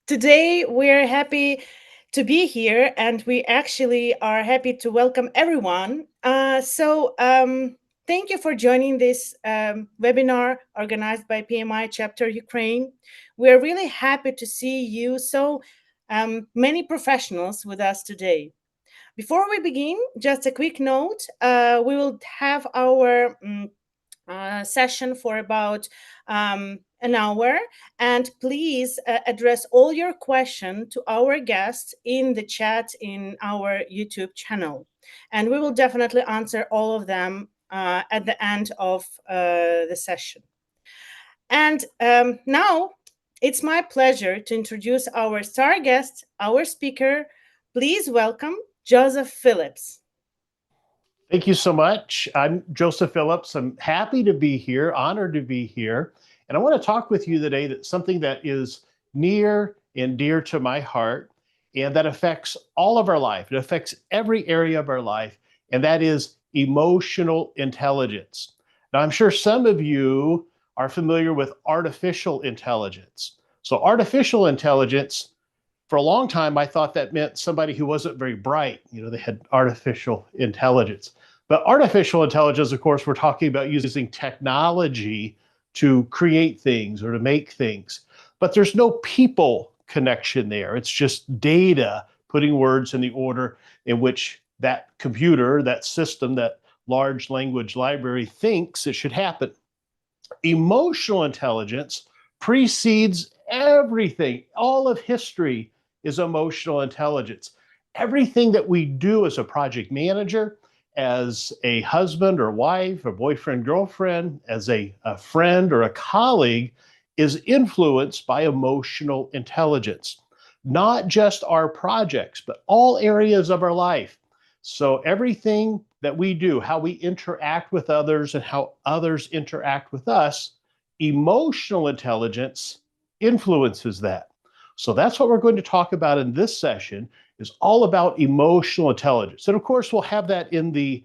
Today, we're happy to be here, and we actually are happy to welcome everyone. Thank you for joining this webinar organized by PMI Chapter Ukraine. We're really happy to see you so many professionals with us today. Before we begin, just a quick note we will have our session for about an hour. And please address all your questions to our guests in the chat in our YouTube channel. And we will definitely answer all of them at the end of the session. And now it's my pleasure to introduce our star guest, our speaker. Please welcome Joseph Phillips. Thank you so much. I'm Joseph Phillips. I'm happy to be here, honored to be here. And I want to talk with you today that something that is near and dear to my heart and that affects all of our life. It affects every area of our life, and that is emotional intelligence. Now, I'm sure some of you are familiar with artificial intelligence. So artificial intelligence, for a long time, I thought that meant somebody who wasn't very bright. They had artificial intelligence. But artificial intelligence, of course, we're talking about using technology to create things or to make things. But there's no people connection there. It's just data putting words in the order in which that computer, that system, that large language library thinks it should happen. Emotional intelligence precedes everything. All of history is emotional intelligence. Everything that we do as a project manager, as a husband or wife, or boyfriend, girlfriend, as a friend or a colleague, is influenced by emotional intelligence. Not just our projects, but all areas of our life. So everything that we do, how we interact with others and how others interact with us, emotional intelligence influences that. So that's what we're going to talk about in this session, is all about emotional intelligence. And of course, we'll have that in the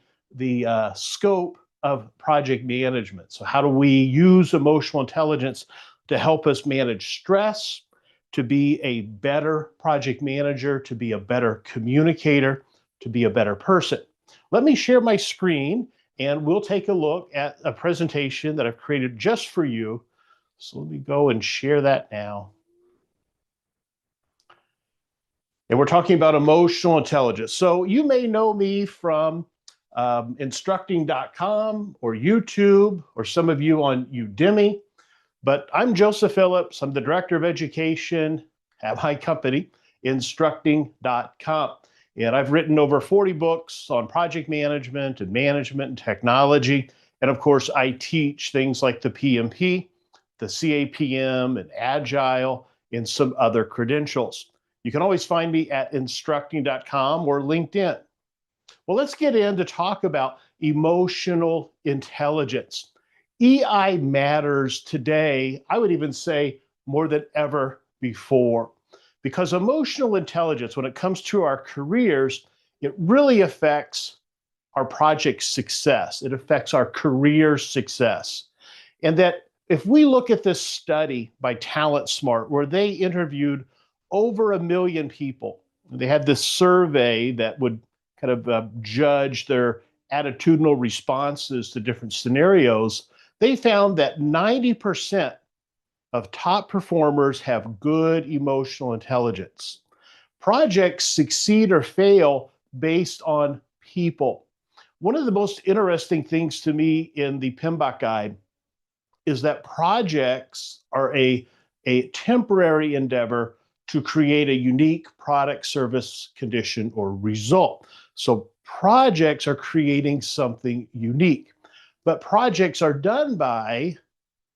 scope of project management. So how do we use emotional intelligence to help us manage stress, to be a better project manager, to be a better communicator, to be a better person? Let me share my screen and we'll take a look at a presentation that I've created just for you. So let me go and share that now. And we're talking about emotional intelligence. So you may know me from instructing.com or YouTube, or some of you on Udemy. But I'm Joseph Phillips. I'm the Director of Education at my company, instructing.com. And I've written over 40 books on project management and technology. And of course, I teach things like the PMP, the CAPM, and Agile, and some other credentials. You can always find me at instructing.com or LinkedIn. Well, let's get in to talk about emotional intelligence. EI matters today, I would even say more than ever before, because emotional intelligence, when it comes to our careers, it really affects our project success. It affects our career success. And that if we look at this study by Talent Smart, where they interviewed over 1 million people, they had this survey that would kind of judge their attitudinal responses to different scenarios. They found that 90% of top performers have good emotional intelligence. Projects succeed or fail based on people. One of the most interesting things to me in the PMBOK guide is that projects are a temporary endeavor to create a unique product, service, condition, or result. So projects are creating something unique, but projects are done by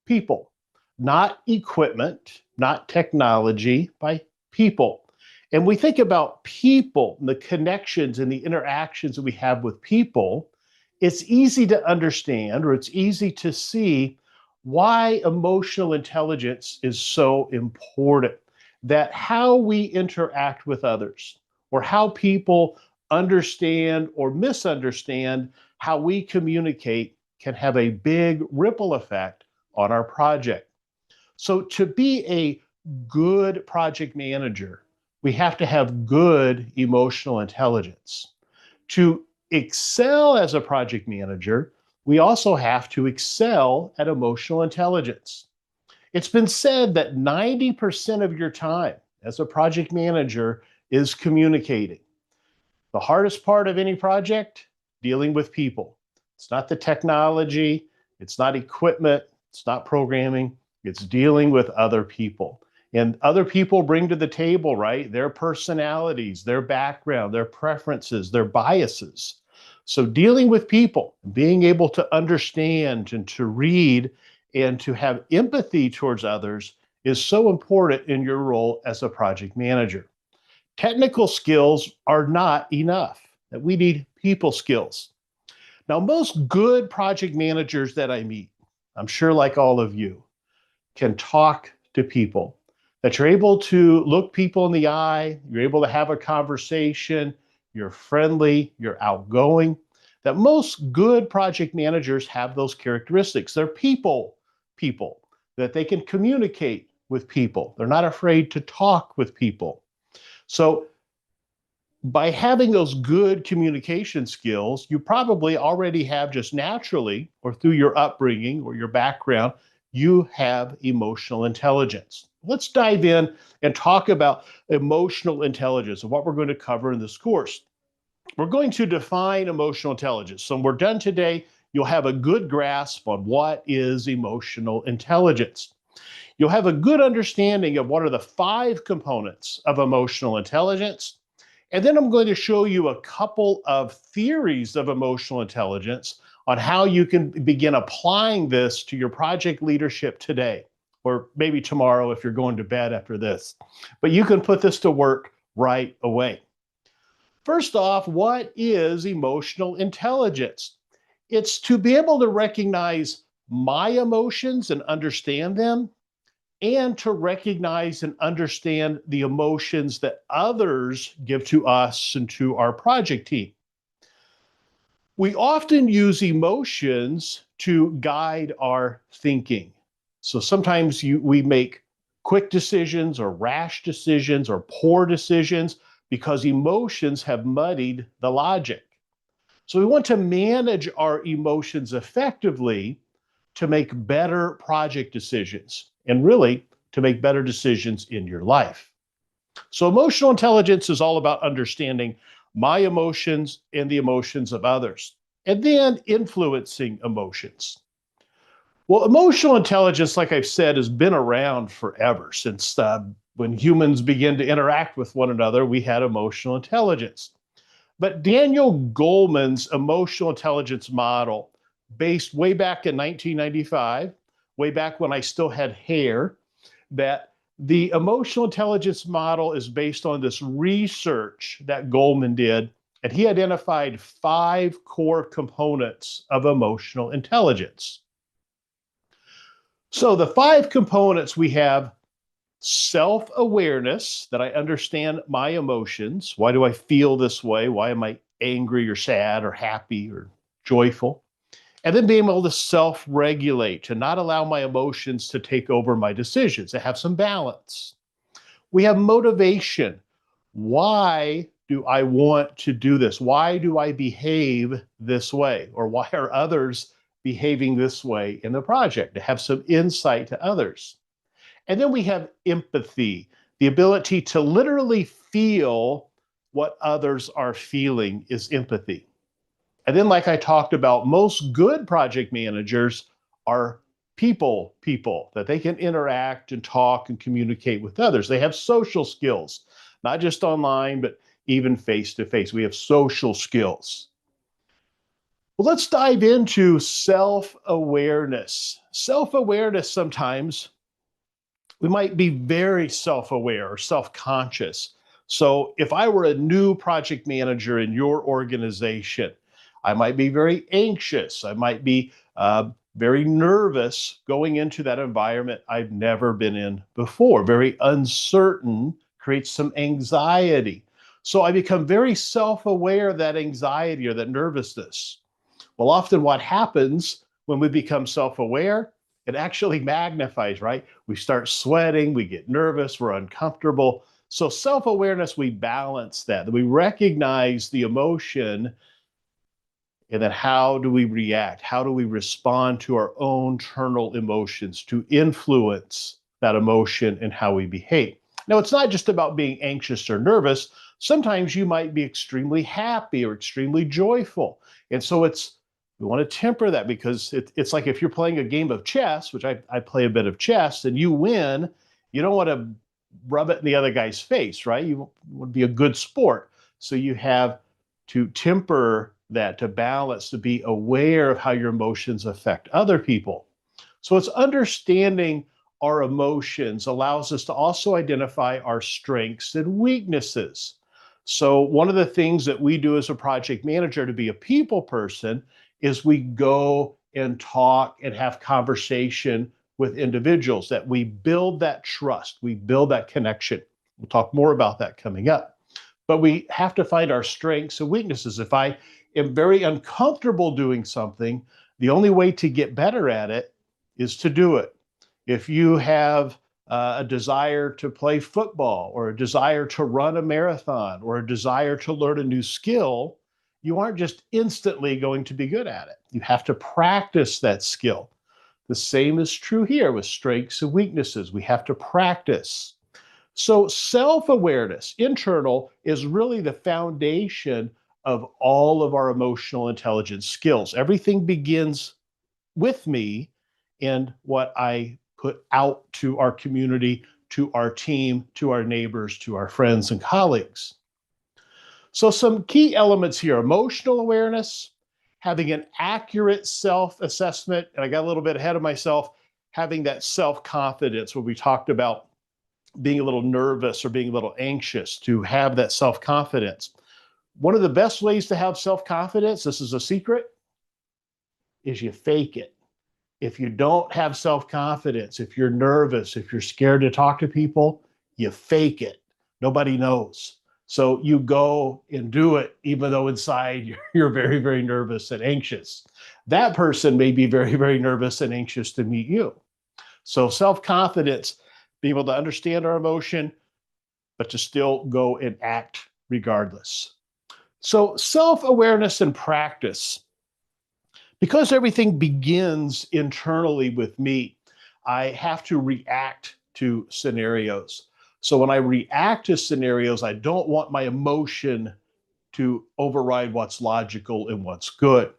people, not equipment, not technology, by people. And we think about people, the connections and the interactions that we have with people, it's easy to understand, or it's easy to see why emotional intelligence is so important. That how we interact with others, or how people understand or misunderstand how we communicate, can have a big ripple effect on our project. So to be a good project manager, we have to have good emotional intelligence. To excel as a project manager, we also have to excel at emotional intelligence. It's been said that 90% of your time as a project manager is communicating. The hardest part of any project, dealing with people. It's not the technology, it's not equipment, it's not programming, it's dealing with other people. And other people bring to the table, right, their personalities, their background, their preferences, their biases. So dealing with people, being able to understand and to read and to have empathy towards others is so important in your role as a project manager. Technical skills are not enough. That we need people skills. Now, most good project managers that I meet, I'm sure like all of you, can talk to people, that you're able to look people in the eye, you're able to have a conversation, you're friendly, you're outgoing. That most good project managers have those characteristics. They're people, that they can communicate with people. They're not afraid to talk with people. So by having those good communication skills, you probably already have just naturally, or through your upbringing or your background, you have emotional intelligence. Let's dive in and talk about emotional intelligence and what we're going to cover in this course. We're going to define emotional intelligence. So when we're done today, you'll have a good grasp on what is emotional intelligence. You'll have a good understanding of what are the 5 components of emotional intelligence. And then I'm going to show you a couple of theories of emotional intelligence on how you can begin applying this to your project leadership today, or maybe tomorrow if you're going to bed after this. But you can put this to work right away. First off, what is emotional intelligence? It's to be able to recognize my emotions and understand them, and to recognize and understand the emotions that others give to us and to our project team. We often use emotions to guide our thinking. So sometimes we make quick decisions or rash decisions or poor decisions because emotions have muddied the logic. So we want to manage our emotions effectively to make better project decisions and really to make better decisions in your life. So, emotional intelligence is all about understanding my emotions and the emotions of others, and then influencing emotions. Well, emotional intelligence, like I've said, has been around forever. Since when humans began to interact with one another, we had emotional intelligence. But Daniel Goleman's emotional intelligence model, based way back in 1995, way back when I still had hair, that the emotional intelligence model is based on this research that Goleman did, and he identified 5 core components of emotional intelligence. So the 5 components we have: self-awareness, that I understand my emotions. Why do I feel this way? Why am I angry or sad or happy or joyful? And then being able to self-regulate, to not allow my emotions to take over my decisions, to have some balance. We have motivation. Why do I want to do this? Why do I behave this way? Or why are others behaving this way in the project? To have some insight to others. And then we have empathy, the ability to literally feel what others are feeling is empathy. And then, like I talked about, most good project managers are people, that they can interact and talk and communicate with others. They have social skills, not just online, but even face to face. We have social skills. Well, let's dive into self awareness. Self awareness, sometimes we might be very self aware or self conscious. So, if I were a new project manager in your organization, I might be very anxious. I might be very nervous going into that environment I've never been in before. Very uncertain, creates some anxiety. So, I become very self aware of that anxiety or that nervousness. Well, often what happens when we become self aware it actually magnifies, right? We start sweating, we get nervous, we're uncomfortable. So self-awareness, we balance that. We recognize the emotion, and then how do we react? How do we respond to our own internal emotions to influence that emotion and how we behave? Now, it's not just about being anxious or nervous. Sometimes you might be extremely happy or extremely joyful. And so we want to temper that, because it's like if you're playing a game of chess, which I play a bit of chess, and you win, you don't want to rub it in the other guy's face, right? You want to be a good sport. So you have to temper that, to balance, to be aware of how your emotions affect other people. So it's understanding our emotions allows us to also identify our strengths and weaknesses. So one of the things that we do as a project manager to be a people person is we go and talk and have conversation with individuals, that we build that trust, we build that connection. We'll talk more about that coming up. But we have to find our strengths and weaknesses. If I am very uncomfortable doing something, the only way to get better at it is to do it. If you have a desire to play football, or a desire to run a marathon, or a desire to learn a new skill, you aren't just instantly going to be good at it. You have to practice that skill. The same is true here with strengths and weaknesses. We have to practice. So self-awareness, internal, is really the foundation of all of our emotional intelligence skills. Everything begins with me and what I put out to our community, to our team, to our neighbors, to our friends and colleagues. So some key elements here: emotional awareness, having an accurate self-assessment, and I got a little bit ahead of myself, having that self-confidence, where we talked about being a little nervous or being a little anxious, to have that self-confidence. One of the best ways to have self-confidence, this is a secret, is you fake it. If you don't have self-confidence, if you're nervous, if you're scared to talk to people, you fake it. Nobody knows. So you go and do it, even though inside you're very, very nervous and anxious. That person may be very, very nervous and anxious to meet you. So self-confidence, being able to understand our emotion, but to still go and act regardless. So self-awareness and practice. Because everything begins internally with me, I have to react to scenarios. So when I react to scenarios, I don't want my emotion to override what's logical and what's good.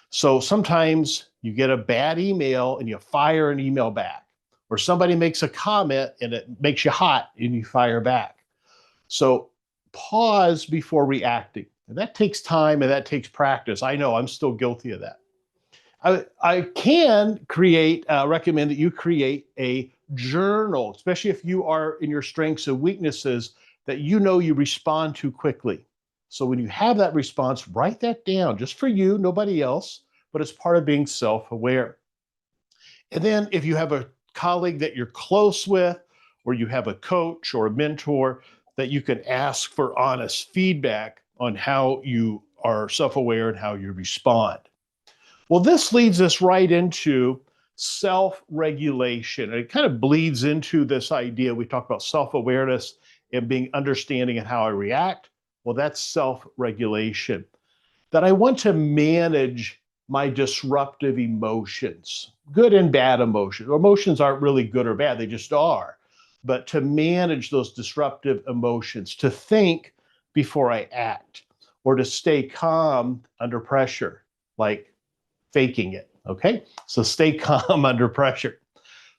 So sometimes you get a bad email and you fire an email back, or somebody makes a comment and it makes you hot and you fire back. So pause before reacting. And that takes time and that takes practice. I know I'm still guilty of that. I can recommend that you create a journal, especially if you are in your strengths and weaknesses that you know you respond to quickly. So when you have that response, write that down, just for you, nobody else, but it's part of being self-aware. And then if you have a colleague that you're close with, or you have a coach or a mentor, that you can ask for honest feedback on how you are self-aware and how you respond. Well, this leads us right into self-regulation. And it kind of bleeds into this idea. We talk about self-awareness and being understanding and how I react. Well, that's self-regulation. That I want to manage my disruptive emotions, good and bad emotions. Emotions aren't really good or bad, they just are. But to manage those disruptive emotions, to think before I act, or to stay calm under pressure, like faking it. Okay. So stay calm under pressure.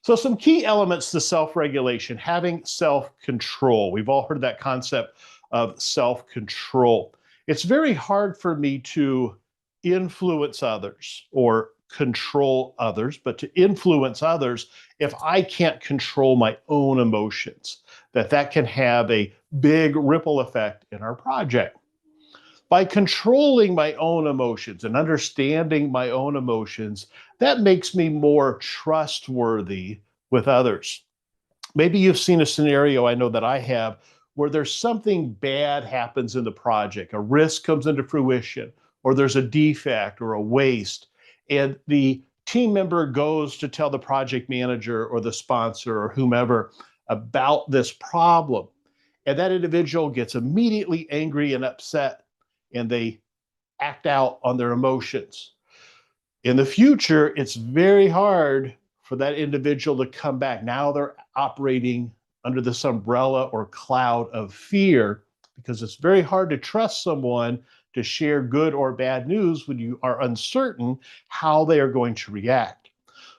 So, some key elements to self regulation: having self control. We've all heard that concept of self control. It's very hard for me to influence others or control others, but to influence others if I can't control my own emotions, that can have a big ripple effect in our project. By controlling my own emotions and understanding my own emotions, that makes me more trustworthy with others. Maybe you've seen a scenario, I know that I have, where there's something bad happens in the project, a risk comes into fruition, or there's a defect or a waste, and the team member goes to tell the project manager or the sponsor or whomever about this problem, and that individual gets immediately angry and upset, and they act out on their emotions. In the future, it's very hard for that individual to come back. Now they're operating under this umbrella or cloud of fear, because it's very hard to trust someone to share good or bad news when you are uncertain how they are going to react.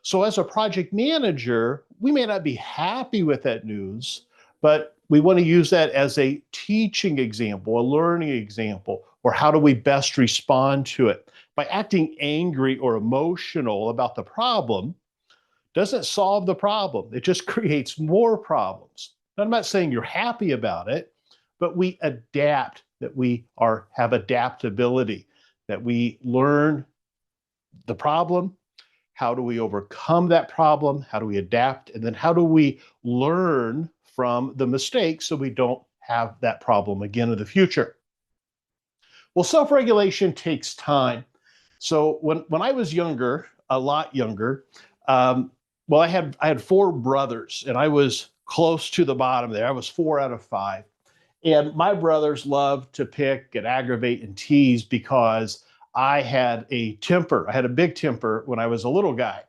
So, as a project manager, we may not be happy with that news, but we want to use that as a teaching example, a learning example, or how do we best respond to it. By acting angry or emotional about the problem doesn't solve the problem. It just creates more problems. Now, I'm not saying you're happy about it, but we adapt, that we have adaptability, that we learn the problem. How do we overcome that problem? How do we adapt? And then how do we learn from the mistakes so we don't have that problem again in the future? Well, self-regulation takes time. So when I was younger, a lot younger, well, I had four brothers, and I was close to the bottom there. I was 4 out of 5, and my brothers loved to pick and aggravate and tease because I had a temper. I had a big temper when I was a little guy,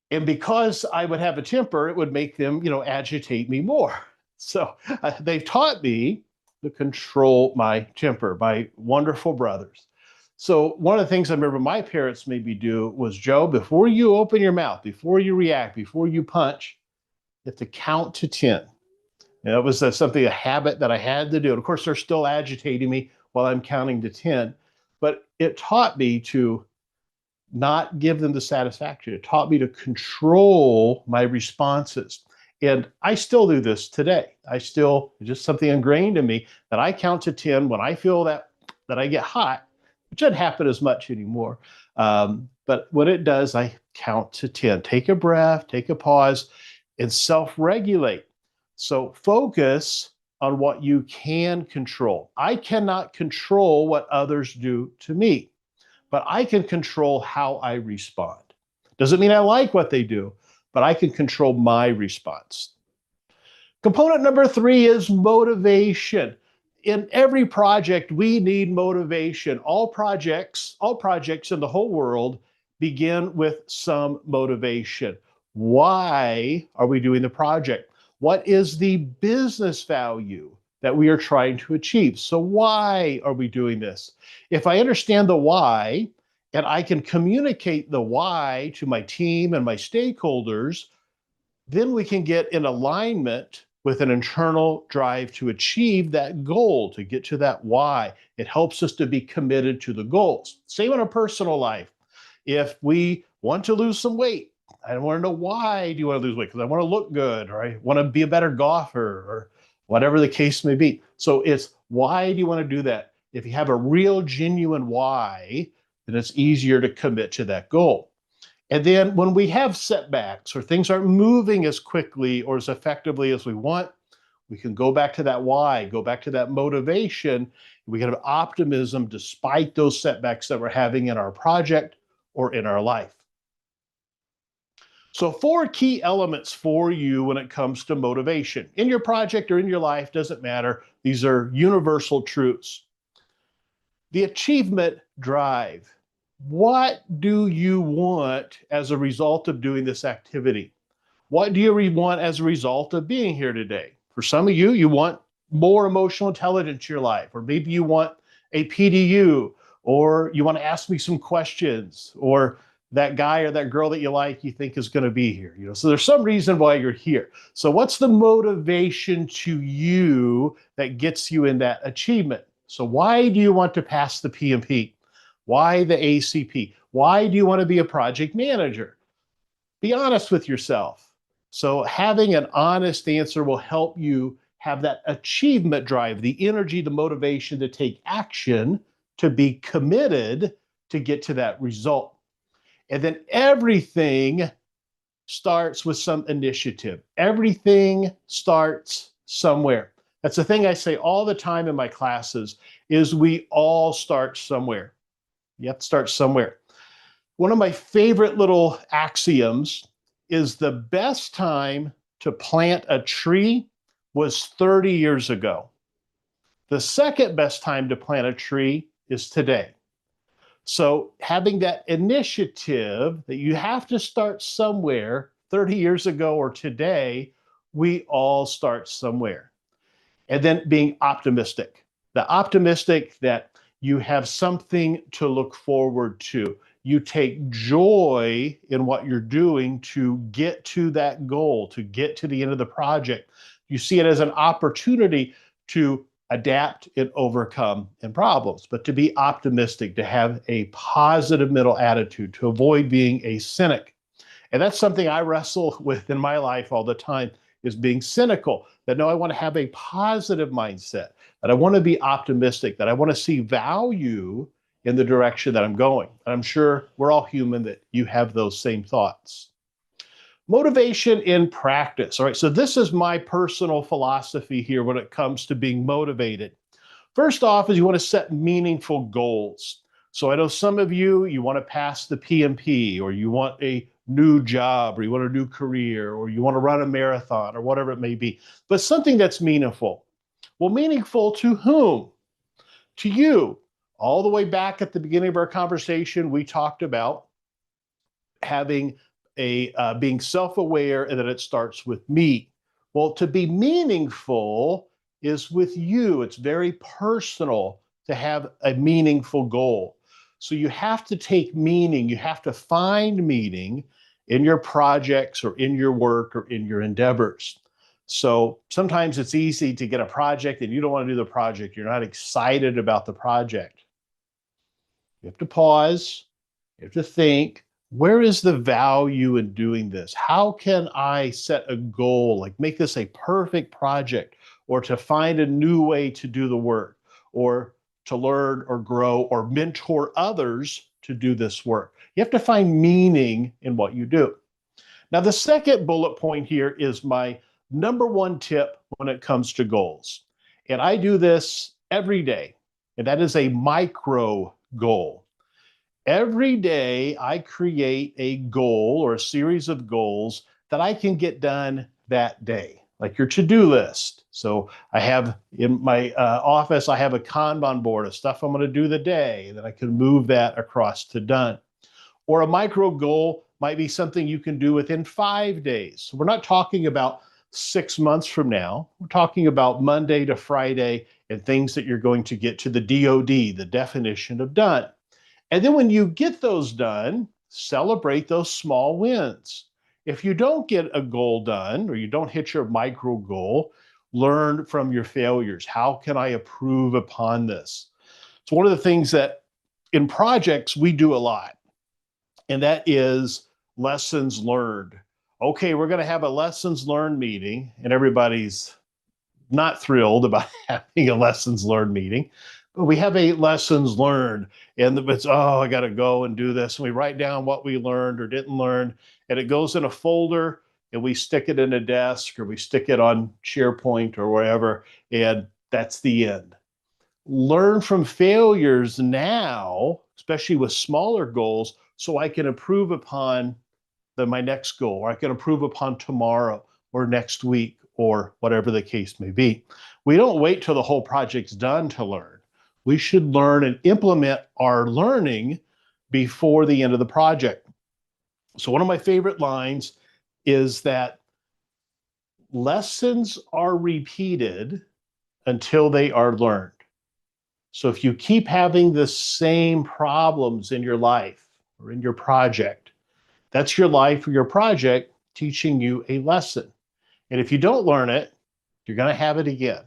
and because I would have a temper, it would make them, agitate me more. So they've taught me to control my temper, my wonderful brothers. So one of the things I remember my parents made me do was, Joe, before you open your mouth, before you react, before you punch, you have to count to 10. And that was something, a habit that I had to do. And of course, they're still agitating me while I'm counting to 10. But it taught me to not give them the satisfaction. It taught me to control my responses. And I still do this today. It's just something ingrained in me that I count to 10 when I feel that I get hot, which doesn't happen as much anymore. But when it does, I count to 10. Take a breath, take a pause, and self-regulate. So focus on what you can control. I cannot control what others do to me, but I can control how I respond. Doesn't mean I like what they do, but I can control my response. Component number 3 is motivation. In every project, we need motivation. All projects in the whole world begin with some motivation. Why are we doing the project? What is the business value that we are trying to achieve? So why are we doing this? If I understand the why, and I can communicate the why to my team and my stakeholders, then we can get in alignment with an internal drive to achieve that goal, to get to that why. It helps us to be committed to the goals. Same in our personal life. If we want to lose some weight, I want to know, why do you want to lose weight? Because I want to look good, or I want to be a better golfer, or whatever the case may be. So it's, why do you want to do that? If you have a real genuine why, then it's easier to commit to that goal. And then when we have setbacks or things aren't moving as quickly or as effectively as we want, we can go back to that why, go back to that motivation. We can have optimism despite those setbacks that we're having in our project or in our life. So 4 key elements for you when it comes to motivation. In your project or in your life, doesn't matter. These are universal truths. The achievement drive. What do you want as a result of doing this activity? What do you want as a result of being here today? For some of you, you want more emotional intelligence in your life, or maybe you want a PDU, or you want to ask me some questions, or that guy or that girl that you like, you think is going to be here. So there's some reason why you're here. So what's the motivation to you that gets you in that achievement? So why do you want to pass the PMP? Why the ACP? Why do you want to be a project manager? Be honest with yourself. So having an honest answer will help you have that achievement drive, the energy, the motivation to take action, to be committed to get to that result. And then everything starts with some initiative. Everything starts somewhere. That's the thing I say all the time in my classes, is we all start somewhere. You have to start somewhere. One of my favorite little axioms is the best time to plant a tree was 30 years ago. The second best time to plant a tree is today. So having that initiative that you have to start somewhere 30 years ago or today, we all start somewhere. And then being optimistic, the optimistic that you have something to look forward to. You take joy in what you're doing to get to that goal, to get to the end of the project. You see it as an opportunity to adapt and overcome in problems, but to be optimistic, to have a positive mental attitude, to avoid being a cynic. And that's something I wrestle with in my life all the time, is being cynical. That no, I want to have a positive mindset, that I want to be optimistic, that I want to see value in the direction that I'm going. And I'm sure we're all human, that you have those same thoughts. Motivation in practice. All right, so this is my personal philosophy here when it comes to being motivated. First off is you want to set meaningful goals. So I know some of you, you want to pass the PMP, or you want a new job, or you want a new career, or you want to run a marathon, or whatever it may be, but something that's meaningful. Well, meaningful to whom? To you. All the way back at the beginning of our conversation, we talked about having being self-aware, and that it starts with me. Well, to be meaningful is with you. It's very personal to have a meaningful goal. So you have to take meaning, you have to find meaning in your projects or in your work or in your endeavors. So sometimes it's easy to get a project and you don't want to do the project. You're not excited about the project. You have to pause, you have to think, where is the value in doing this? How can I set a goal, like make this a perfect project, or to find a new way to do the work, or to learn or grow or mentor others to do this work? You have to find meaning in what you do. Now, the second bullet point here is my number one tip when it comes to goals. And I do this every day, and that is a micro goal. Every day, I create a goal or a series of goals that I can get done that day, like your to-do list. So I have in my office, I have a Kanban board of stuff I'm going to do the day, and then I can move that across to done. Or a micro goal might be something you can do within 5 days. So we're not talking about 6 months from now. We're talking about Monday to Friday and things that you're going to get to the DOD, the definition of done. And then when you get those done, celebrate those small wins. If you don't get a goal done or you don't hit your micro goal, learn from your failures. How can I improve upon this? It's one of the things that in projects we do a lot, and that is lessons learned. Okay, we're going to have a lessons learned meeting, and everybody's not thrilled about having a lessons learned meeting, but we have a lessons learned, and it's, oh, I got to go and do this. And we write down what we learned or didn't learn, and it goes in a folder, and we stick it in a desk, or we stick it on SharePoint or wherever, and that's the end. Learn from failures now, especially with smaller goals, so I can improve upon my next goal, or I can improve upon tomorrow or next week, or whatever the case may be. We don't wait till the whole project's done to learn. We should learn and implement our learning before the end of the project. So one of my favorite lines is that lessons are repeated until they are learned. So if you keep having the same problems in your life or in your project, that's your life or your project teaching you a lesson. And if you don't learn it, you're going to have it again.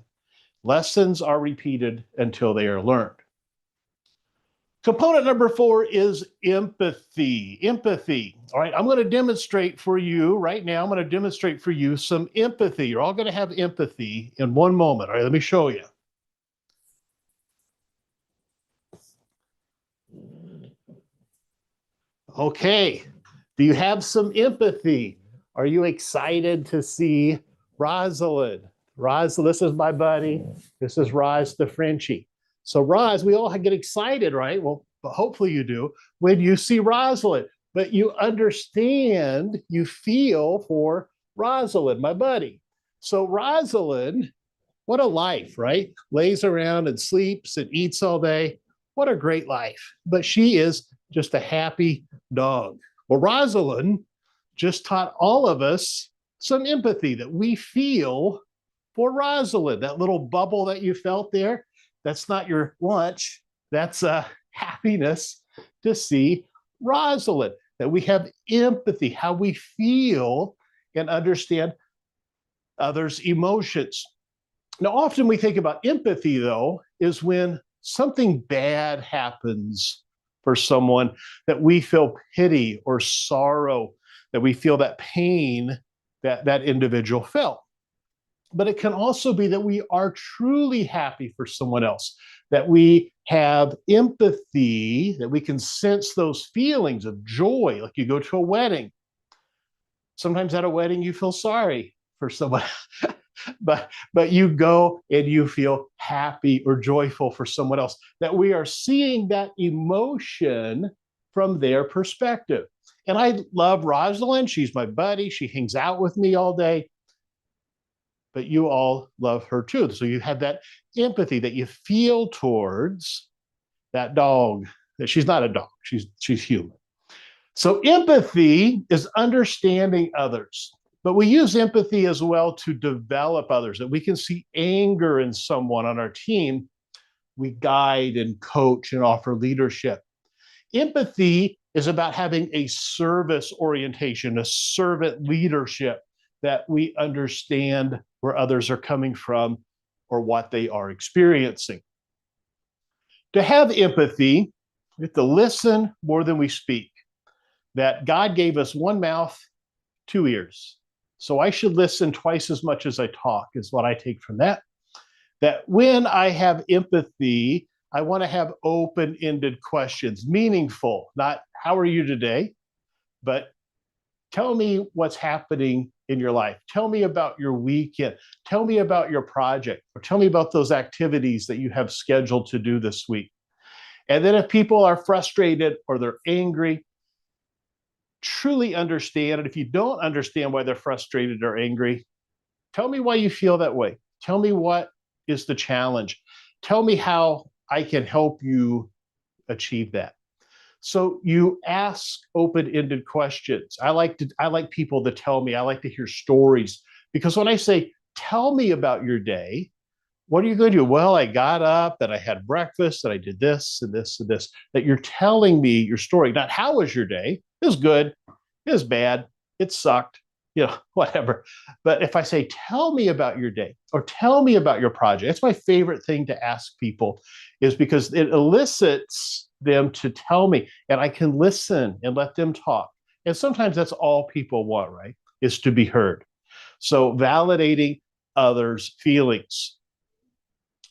Lessons are repeated until they are learned. Component number 4 is empathy. Empathy. All right, I'm going to demonstrate for you right now. I'm going to demonstrate for you some empathy. You're all going to have empathy in one moment. All right, let me show you. Okay, do you have some empathy? Are you excited to see Rosalind? This is my buddy. This is Roz the Frenchie. So Roz, we all get excited, right? Well, but hopefully you do when you see Rosalind. But you understand, you feel for Rosalind, my buddy. So Rosalind, what a life, right? Lays around and sleeps and eats all day. What a great life. But she is just a happy dog. Well, Rosalind just taught all of us some empathy that we feel for Rosalind. That little bubble that you felt there, that's not your lunch. That's happiness to see Rosalind, that we have empathy, how we feel and understand others' emotions. Now, often we think about empathy, though, is when something bad happens for someone that we feel pity or sorrow, that we feel that pain that that individual felt. But it can also be that we are truly happy for someone else, that we have empathy, that we can sense those feelings of joy, like you go to a wedding. Sometimes at a wedding, you feel sorry for someone, but you go and you feel happy or joyful for someone else, that we are seeing that emotion from their perspective. And I love Rosalind. She's my buddy. She hangs out with me all day. But you all love her too. So you have that empathy that you feel towards that dog. That she's not a dog. She's human. So empathy is understanding others. But we use empathy as well to develop others, that we can see anger in someone on our team. We guide and coach and offer leadership. Empathy is about having a service orientation, a servant leadership, that we understand where others are coming from or what they are experiencing. To have empathy, we have to listen more than we speak. That God gave us one mouth, two ears. So I should listen twice as much as I talk, is what I take from that. That when I have empathy, I want to have open ended questions, meaningful, not how are you today, but tell me what's happening in your life. Tell me about your weekend. Tell me about your project, or tell me about those activities that you have scheduled to do this week. And then if people are frustrated or they're angry, truly understand. And if you don't understand why they're frustrated or angry, tell me why you feel that way. Tell me what is the challenge. Tell me how I can help you achieve that. So you ask open-ended questions. I like people to tell me. I like to hear stories, because when I say, tell me about your day, what are you going to do? Well, I got up and I had breakfast and I did this and this and this. That you're telling me your story, not how was your day? It was good. It was bad. It sucked. Whatever. But if I say, tell me about your day or tell me about your project, it's my favorite thing to ask people, is because it elicits them to tell me, and I can listen and let them talk. And sometimes that's all people want, right? Is to be heard. So validating others' feelings.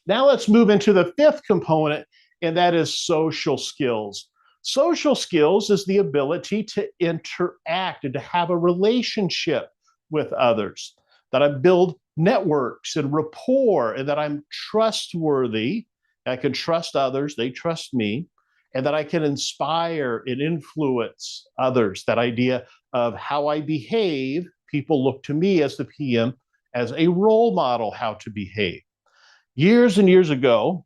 Now let's move into the fifth component, and that is social skills. Social skills is the ability to interact and to have a relationship with others, that I build networks and rapport, and that I'm trustworthy. I can trust others, they trust me, and that I can inspire and influence others. That idea of how I behave, people look to me as the PM as a role model how to behave. Years and years ago,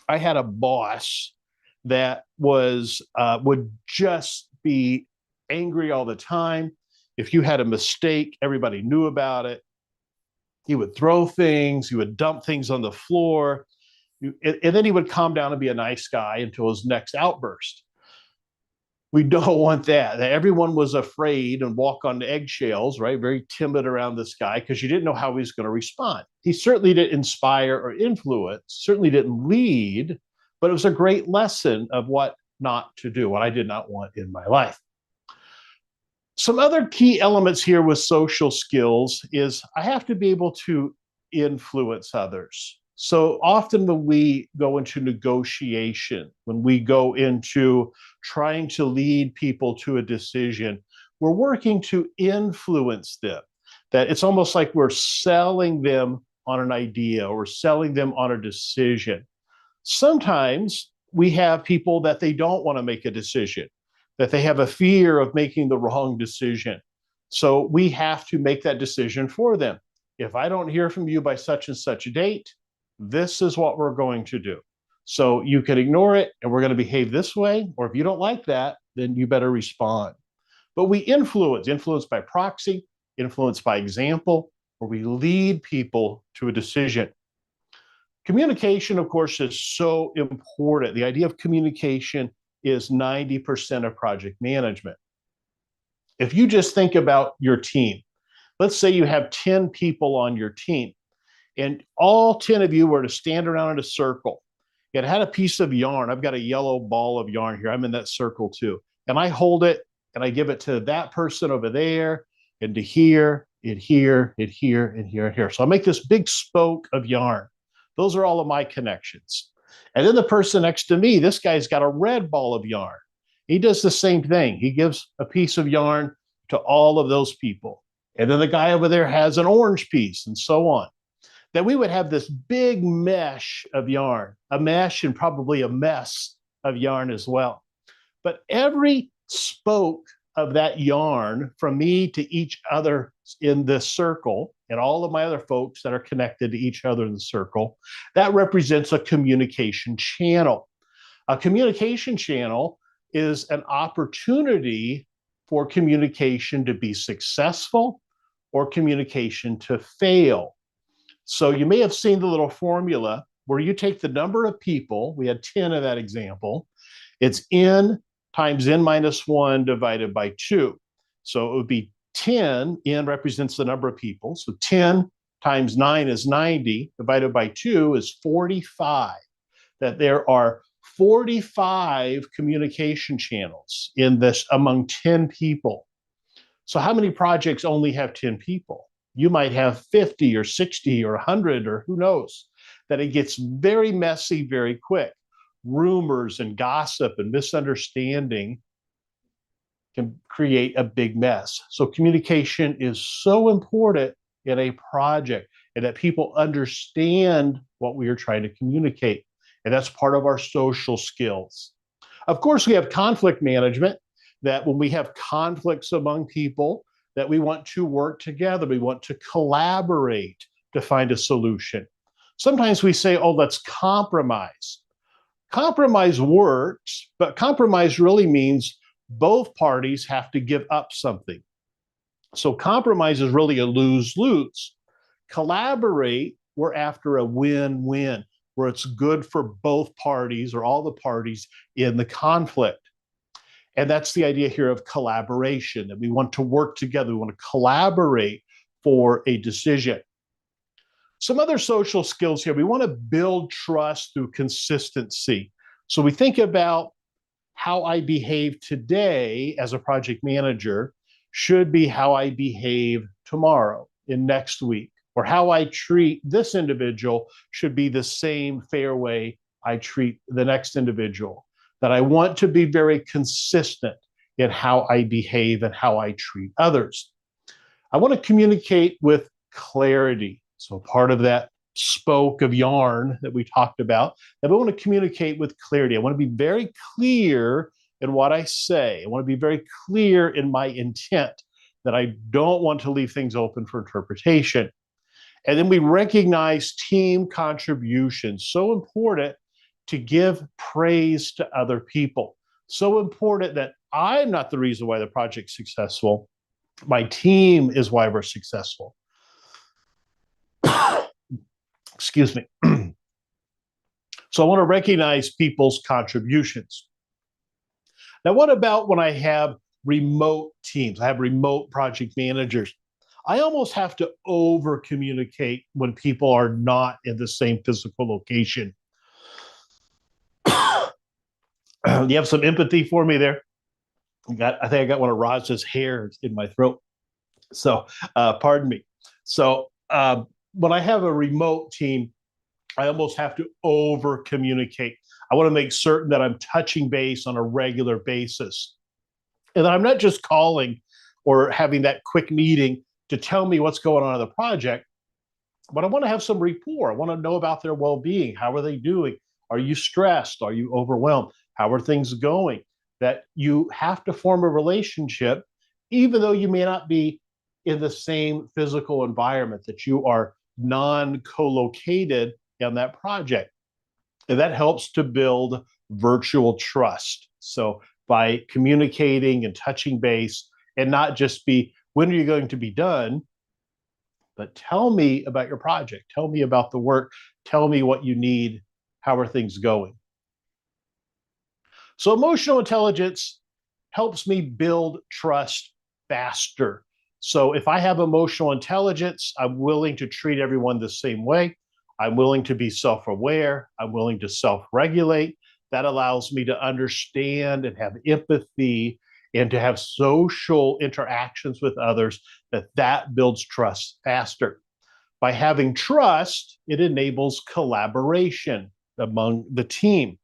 I had a boss that would just be angry all the time. If you had a mistake, everybody knew about it. He would throw things, he would dump things on the floor, and then he would calm down and be a nice guy until his next outburst. We don't want that. Everyone was afraid and walk on eggshells, right? Very timid around this guy, because you didn't know how he was going to respond. He certainly didn't inspire or influence, certainly didn't lead, but it was a great lesson of what not to do, what I did not want in my life. Some other key elements here with social skills is I have to be able to influence others. So often when we go into negotiation, when we go into trying to lead people to a decision, we're working to influence them. That it's almost like we're selling them on an idea or selling them on a decision. Sometimes we have people that they don't want to make a decision, that they have a fear of making the wrong decision. So we have to make that decision for them. If I don't hear from you by such and such a date, this is what we're going to do. So you can ignore it and we're going to behave this way. Or if you don't like that, then you better respond. But we influence by proxy, influence by example, or we lead people to a decision. Communication, of course, is so important. The idea of communication is 90% of project management. If you just think about your team, let's say you have 10 people on your team, and all 10 of you were to stand around in a circle. It had a piece of yarn. I've got a yellow ball of yarn here. I'm in that circle too. And I hold it and I give it to that person over there and to here, and here, and here, and here, and here. So I make this big spoke of yarn. Those are all of my connections. And then the person next to me, this guy's got a red ball of yarn. He does the same thing. He gives a piece of yarn to all of those people. And then the guy over there has an orange piece, and so on. That we would have this big mesh of yarn, a mesh and probably a mess of yarn as well. But every spoke of that yarn from me to each other in this circle and all of my other folks that are connected to each other in the circle, that represents a communication channel. A communication channel is an opportunity for communication to be successful or communication to fail. So you may have seen the little formula where you take the number of people, we had 10 of that example, it's n times n minus 1 divided by 2. So it would be 10, n represents the number of people. So 10 times 9 is 90, divided by 2 is 45. That there are 45 communication channels in this among 10 people. So how many projects only have 10 people? You might have 50 or 60 or 100 or who knows, that it gets very messy very quick. Rumors and gossip and misunderstanding can create a big mess. So communication is so important in a project, and that people understand what we are trying to communicate. And that's part of our social skills. Of course, we have conflict management, that when we have conflicts among people, that we want to work together, we want to collaborate to find a solution. Sometimes we say, oh, let's compromise. Compromise works, but compromise really means both parties have to give up something. So compromise is really a lose-lose. Collaborate, we're after a win-win, where it's good for both parties or all the parties in the conflict. And that's the idea here of collaboration, that we want to work together, we want to collaborate for a decision. Some other social skills here, we want to build trust through consistency. So we think about how I behave today as a project manager should be how I behave tomorrow, in next week, or how I treat this individual should be the same fair way I treat the next individual. That I want to be very consistent in how I behave and how I treat others. I want to communicate with clarity. So part of that spoke of yarn that we talked about, that I want to communicate with clarity. I want to be very clear in what I say. I want to be very clear in my intent, that I don't want to leave things open for interpretation. And then we recognize team contributions. So important to give praise to other people. So important that I'm not the reason why the project's successful. My team is why we're successful. Excuse me. So I want to recognize people's contributions. Now, what about when I have remote teams? I have remote project managers. I almost have to over communicate when people are not in the same physical location. You have some empathy for me there? I think I got one of Raj's hairs in my throat. So, pardon me. So, when I have a remote team, I almost have to over communicate. I want to make certain that I'm touching base on a regular basis, and that I'm not just calling or having that quick meeting to tell me what's going on in the project, but I want to have some rapport. I want to know about their well-being. How are they doing? Are you stressed? Are you overwhelmed? How are things going? That you have to form a relationship, even though you may not be in the same physical environment, that you are non co located in that project. And that helps to build virtual trust. So by communicating and touching base, and not just be, when are you going to be done? But tell me about your project. Tell me about the work. Tell me what you need. How are things going? So emotional intelligence helps me build trust faster. So if I have emotional intelligence, I'm willing to treat everyone the same way. I'm willing to be self aware. I'm willing to self regulate. That allows me to understand and have empathy and to have social interactions with others, that builds trust faster. By having trust, it enables collaboration among the team.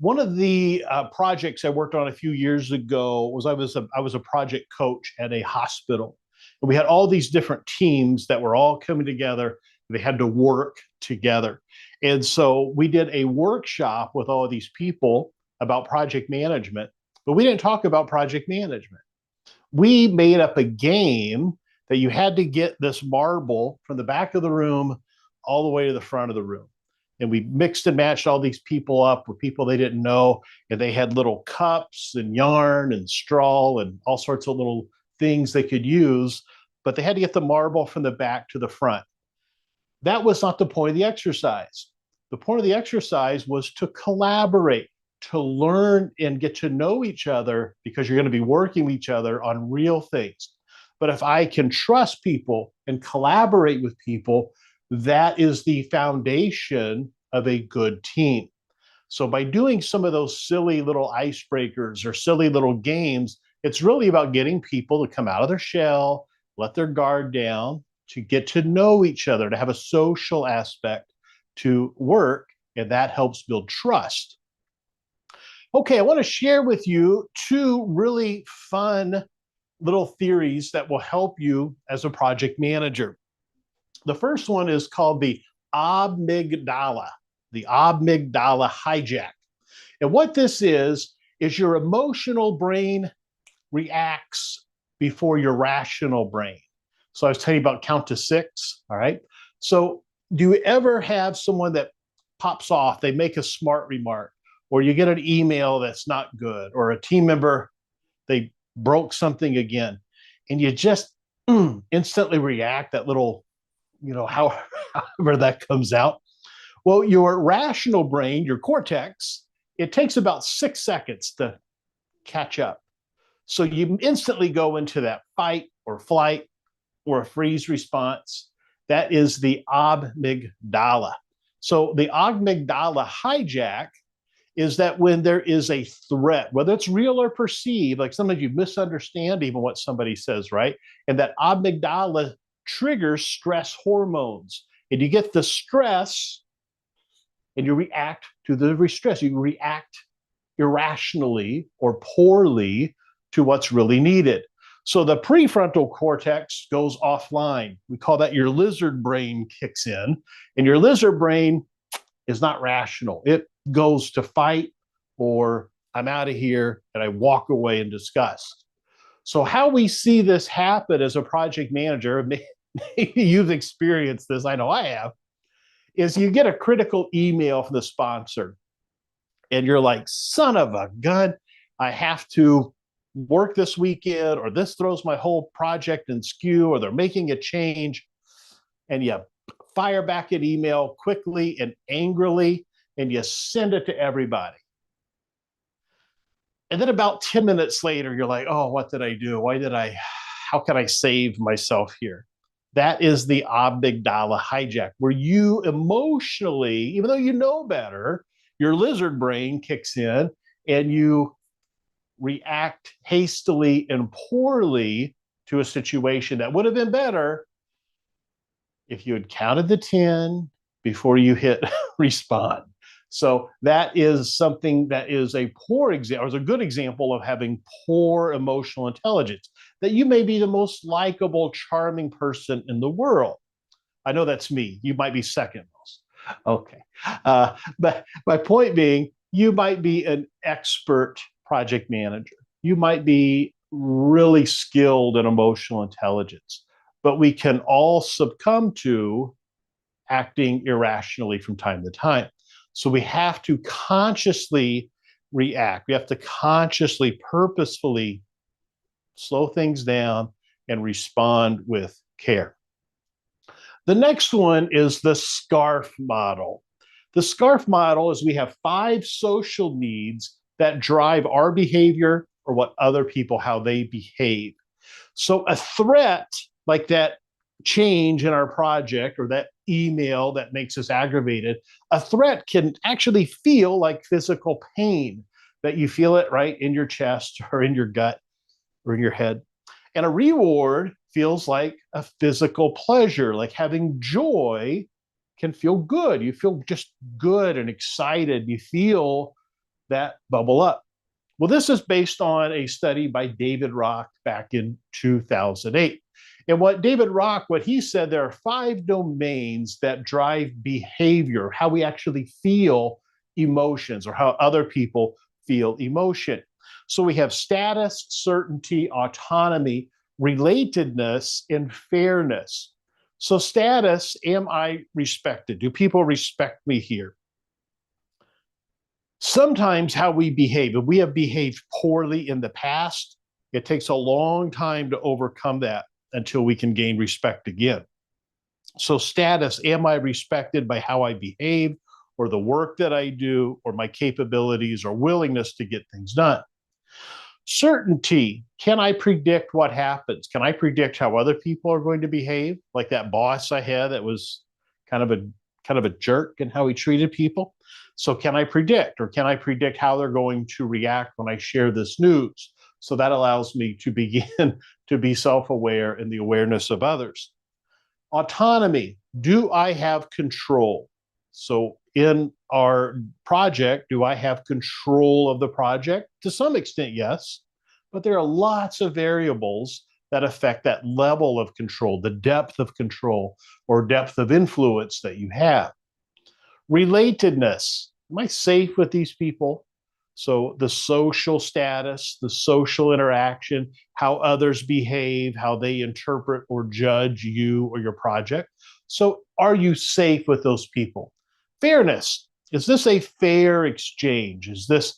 One of the projects I worked on a few years ago was I was a project coach at a hospital, and we had all these different teams that were all coming together. They had to work together, and so we did a workshop with all of these people about project management, but we didn't talk about project management. We made up a game that you had to get this marble from the back of the room all the way to the front of the room. And we mixed and matched all these people up with people they didn't know. And they had little cups and yarn and straw and all sorts of little things they could use. But they had to get the marble from the back to the front. That was not the point of the exercise. The point of the exercise was to collaborate, to learn and get to know each other, because you're going to be working with each other on real things. But if I can trust people and collaborate with people, that is the foundation of a good team. So by doing some of those silly little icebreakers or silly little games, it's really about getting people to come out of their shell, let their guard down, to get to know each other, to have a social aspect to work, and that helps build trust. Okay, I want to share with you two really fun little theories that will help you as a project manager. The first one is called amygdala, the amygdala hijack. And what this is your emotional brain reacts before your rational brain. So I was telling you about count to six. All right. So do you ever have someone that pops off, they make a smart remark, or you get an email that's not good, or a team member, they broke something again, and you just instantly react, that little, however that comes out. Well, your rational brain, your cortex, it takes about 6 seconds to catch up. So you instantly go into that fight or flight or a freeze response. That is the amygdala. So the amygdala hijack is that when there is a threat, whether it's real or perceived, like sometimes you misunderstand even what somebody says, right? And that amygdala triggers stress hormones. And you get the stress and you react to the stress. You react irrationally or poorly to what's really needed. So the prefrontal cortex goes offline. We call that your lizard brain kicks in, and your lizard brain is not rational. It goes to fight, or I'm out of here, and I walk away in disgust. So how we see this happen as a project manager, maybe you've experienced this, I know I have, is you get a critical email from the sponsor, and you're like, son of a gun, I have to work this weekend, or this throws my whole project in skew, or they're making a change. And you fire back an email quickly and angrily, and you send it to everybody. And then about 10 minutes later, you're like, oh, what did I do? How can I save myself here? That is the amygdala hijack, where you emotionally, even though you know better, your lizard brain kicks in and you react hastily and poorly to a situation that would have been better if you had counted the 10 before you hit respond. So that is something that is a poor example, or a good example of having poor emotional intelligence, that you may be the most likable, charming person in the world. I know that's me. You might be second most. Okay. But my point being, you might be an expert project manager. You might be really skilled in emotional intelligence, but we can all succumb to acting irrationally from time to time. So we have to consciously react. We have to consciously, purposefully slow things down and respond with care. The next one is the SCARF model. The SCARF model is we have 5 social needs that drive our behavior or what other people, how they behave. So a threat like that change in our project or that email that makes us aggravated, a threat can actually feel like physical pain, that you feel it right in your chest or in your gut or in your head. And a reward feels like a physical pleasure, like having joy can feel good. You feel just good and excited. You feel that bubble up. Well, this is based on a study by David Rock back in 2008. And what David Rock, what he said, there are 5 domains that drive behavior, how we actually feel emotions or how other people feel emotion. So we have status, certainty, autonomy, relatedness, and fairness. So, status, am I respected? Do people respect me here? Sometimes how we behave, if we have behaved poorly in the past, it takes a long time to overcome that until we can gain respect again. So, status, am I respected by how I behave or the work that I do or my capabilities or willingness to get things done? Certainty, can I predict what happens? Can I predict how other people are going to behave? Like that boss I had that was kind of a kind of a jerk in how he treated people. So can I predict, or can I predict how they're going to react when I share this news? So that allows me to begin to be self-aware in the awareness of others. Autonomy, do I have control? So in our project, do I have control of the project? To some extent, yes, but there are lots of variables that affect that level of control, the depth of control or depth of influence that you have. Relatedness, am I safe with these people? So the social status, the social interaction, how others behave, how they interpret or judge you or your project. So are you safe with those people? Fairness, is this a fair exchange? Is this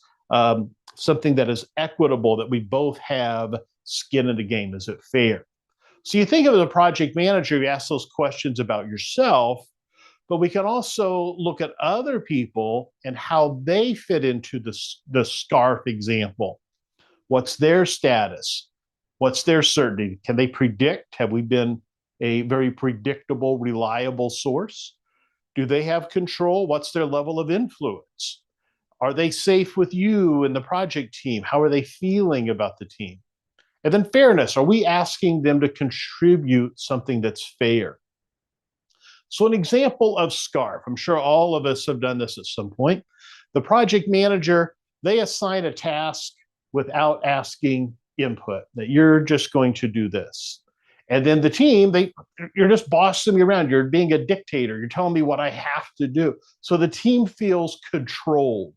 something that is equitable, that we both have skin in the game? Is it fair? So you think of the project manager, you ask those questions about yourself, but we can also look at other people and how they fit into the SCARF example. What's their status? What's their certainty? Can they predict? Have we been a very predictable, reliable source? Do they have control? What's their level of influence? Are they safe with you and the project team? How are they feeling about the team? And then fairness. Are we asking them to contribute something that's fair? So, an example of SCARF, I'm sure all of us have done this at some point. The project manager, they assign a task without asking input, that you're just going to do this. And then the team, you're just bossing me around. You're being a dictator. You're telling me what I have to do. So the team feels controlled.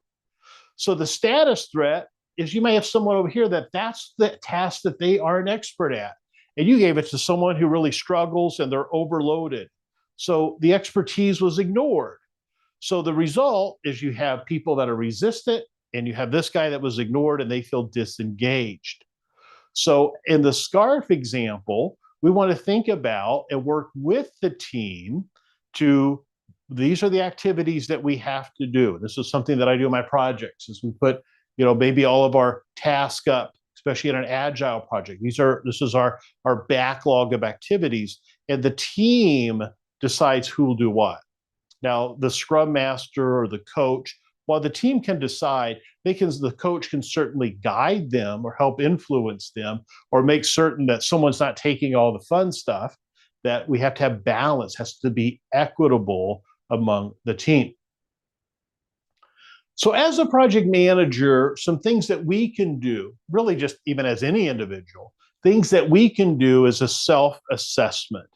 So the status threat is you may have someone over here that's the task that they are an expert at. And you gave it to someone who really struggles and they're overloaded. So the expertise was ignored. So the result is you have people that are resistant and you have this guy that was ignored and they feel disengaged. So in the SCARF example, we want to think about and work with the team to, these are the activities that we have to do. This is something that I do in my projects, is we put, maybe all of our tasks up, especially in an agile project. This is our backlog of activities, and the team decides who will do what. Now, the scrum master or the coach, while the team can decide, the coach can certainly guide them or help influence them or make certain that someone's not taking all the fun stuff, that we have to have balance, has to be equitable among the team. So as a project manager, some things that we can do, really just even as any individual, things that we can do is a self-assessment,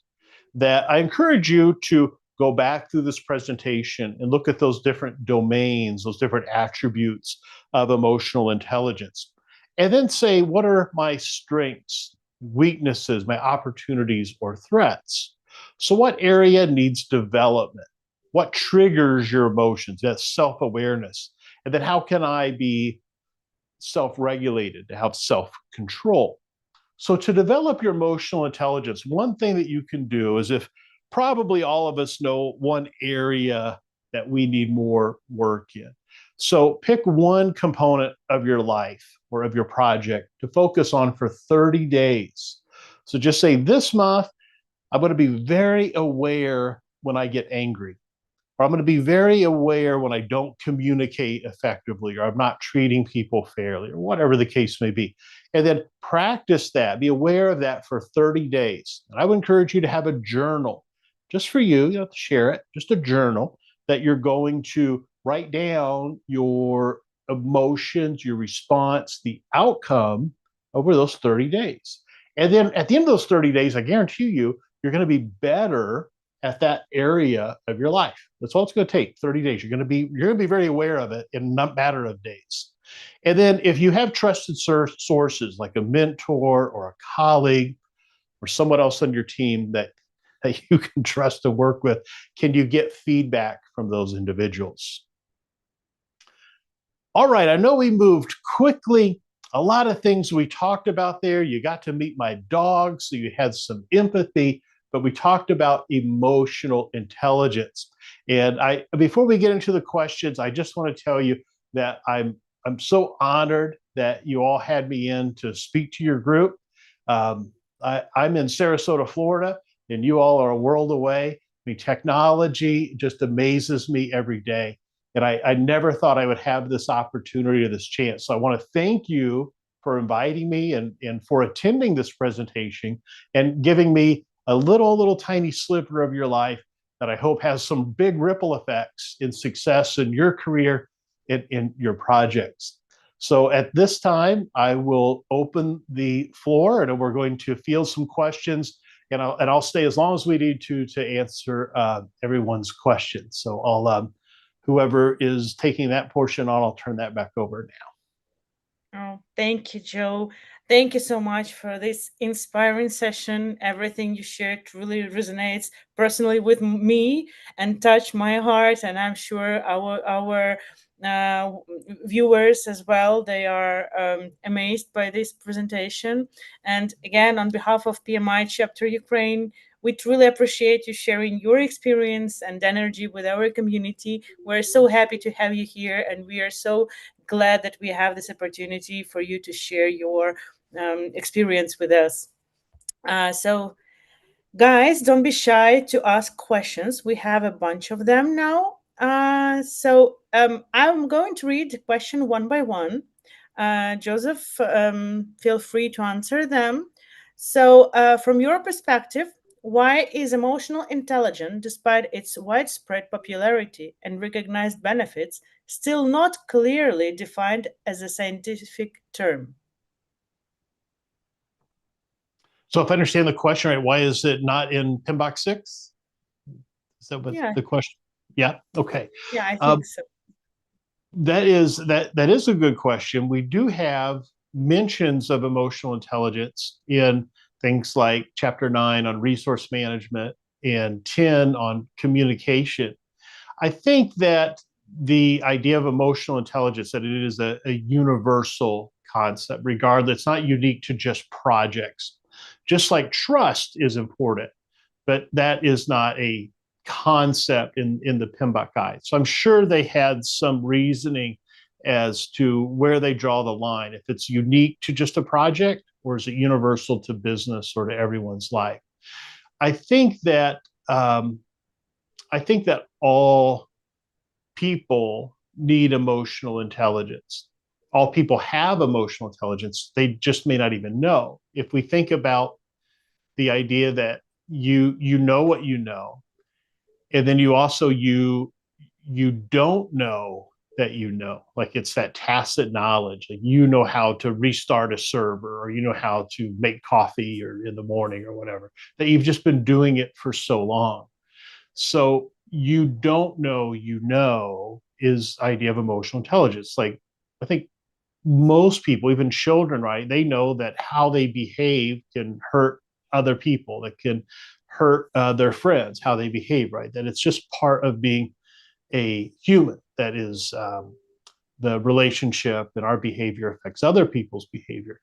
that I encourage you to go back through this presentation and look at those different domains, those different attributes of emotional intelligence, and then say, what are my strengths, weaknesses, my opportunities, or threats? So, what area needs development? What triggers your emotions? That's self awareness. And then, how can I be self regulated to have self control? So, to develop your emotional intelligence, one thing that you can do is, if probably all of us know one area that we need more work in. So, pick one component of your life or of your project to focus on for 30 days. So, just say, this month, I'm going to be very aware when I get angry, or I'm going to be very aware when I don't communicate effectively, or I'm not treating people fairly, or whatever the case may be. And then practice that, be aware of that for 30 days. And I would encourage you to have a journal just for you, you don't have to share it, just a journal that you're going to write down your emotions, your response, the outcome over those 30 days. And then at the end of those 30 days, I guarantee you, you're going to be better at that area of your life. That's all it's going to take, 30 days. You're going to be very aware of it in a matter of days. And then if you have trusted sources like a mentor or a colleague or someone else on your team that you can trust to work with, can you get feedback from those individuals? All right, I know we moved quickly. A lot of things we talked about there. You got to meet my dog, so you had some empathy, but we talked about emotional intelligence. And before we get into the questions, I just want to tell you that I'm so honored that you all had me in to speak to your group. I'm in Sarasota, Florida, and you all are a world away. I mean, technology just amazes me every day. And I never thought I would have this opportunity or this chance. So I want to thank you for inviting me and for attending this presentation and giving me a little tiny sliver of your life that I hope has some big ripple effects in success in your career, in your projects. So at this time, I will open the floor and we're going to field some questions, and I'll stay as long as we need to answer everyone's questions. So whoever is taking that portion on, I'll turn that back over now. Oh, thank you, Joe. Thank you so much for this inspiring session. Everything you shared really resonates personally with me and touched my heart, and I'm sure our uh, viewers as well. They are amazed by this presentation. And again, on behalf of PMI Chapter Ukraine, we truly appreciate you sharing your experience and energy with our community. We're so happy to have you here, and we are so glad that we have this opportunity for you to share your experience with us. So, guys, don't be shy to ask questions. We have a bunch of them now. I'm going to read the question one by one. Joseph, feel free to answer them. So, from your perspective, why is emotional intelligence, despite its widespread popularity and recognized benefits, still not clearly defined as a scientific term? So if I understand the question right, why is it not in PMBOK 6? Is that what Yeah, the question? Yeah. Okay. yeah, I Um, think so. that is a good question. We do have mentions of emotional intelligence in things like Chapter 9 on resource management and 10 on communication. I think that the idea of emotional intelligence, that it is a universal concept, regardless, it's not unique to just projects. Just like trust is important, but that is not a concept in the PMBOK guide. So I'm sure they had some reasoning as to where they draw the line, if it's unique to just a project or is it universal to business or to everyone's life. I think that um, I think that all people need emotional intelligence. All people have emotional intelligence. They just may not even know. If we think about the idea that you know what you know, and then you don't know that you know, like it's that tacit knowledge, like you know how to restart a server, or you know how to make coffee or in the morning or whatever, that you've just been doing it for so long. So you don't know, is idea of emotional intelligence. Like I think most people, even children, right, they know that how they behave can hurt other people, that can hurt their friends, how they behave, right? That it's just part of being a human, that is the relationship and our behavior affects other people's behavior.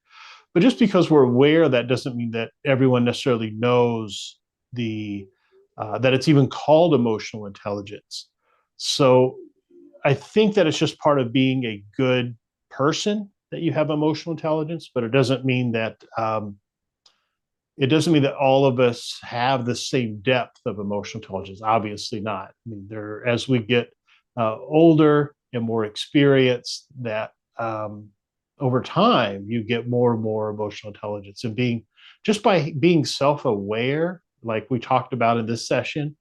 But just because we're aware, that doesn't mean that everyone necessarily knows the that it's even called emotional intelligence. So I think that it's just part of being a good person that you have emotional intelligence, but it doesn't mean that all of us have the same depth of emotional intelligence. Obviously not. I mean, there as we get older and more experienced, that over time you get more and more emotional intelligence, and being just by being self-aware, like we talked about in this session,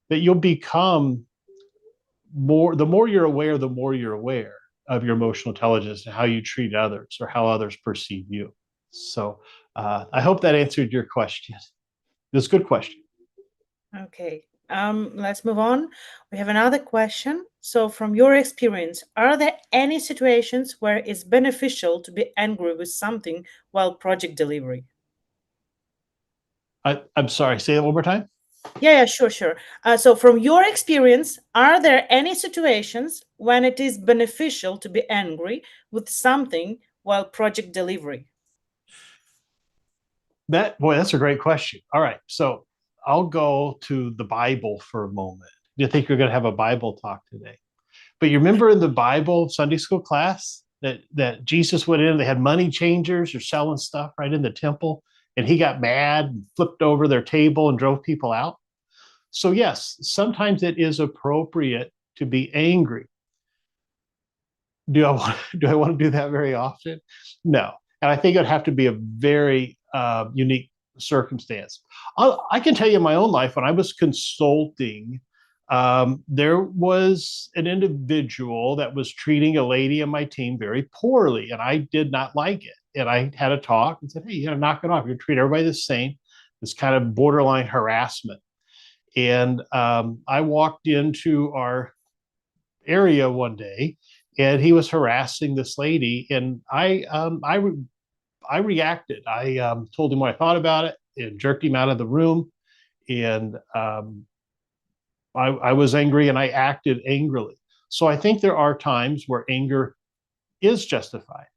that you'll become more. The more you're aware, the more you're aware of your emotional intelligence and how you treat others or how others perceive you. So I hope that answered your question. It's a good question. Okay. Let's move on. We have another question. So, from your experience, are there any situations where it's beneficial to be angry with something while project delivery? I'm sorry, say that one more time. Yeah, sure, sure. So, from your experience, are there any situations when it is beneficial to be angry with something while project delivery? That's a great question. All right, so I'll go to the Bible for a moment. Do you think you're going to have a Bible talk today? But you remember in the Bible Sunday school class that Jesus went in, they had money changers or selling stuff right in the temple, and he got mad and flipped over their table and drove people out. So yes, sometimes it is appropriate to be angry. Do I want to do that very often? No. And I think it would have to be a very unique circumstance. I can tell you in my own life, when I was consulting, there was an individual that was treating a lady on my team very poorly, and I did not like it. And I had a talk and said, "Hey, knock it off. You treat everybody the same." This kind of borderline harassment. And I walked into our area one day, and he was harassing this lady, and I reacted. I told him what I thought about it and jerked him out of the room, and I was angry and I acted angrily. So I think there are times where anger is justified,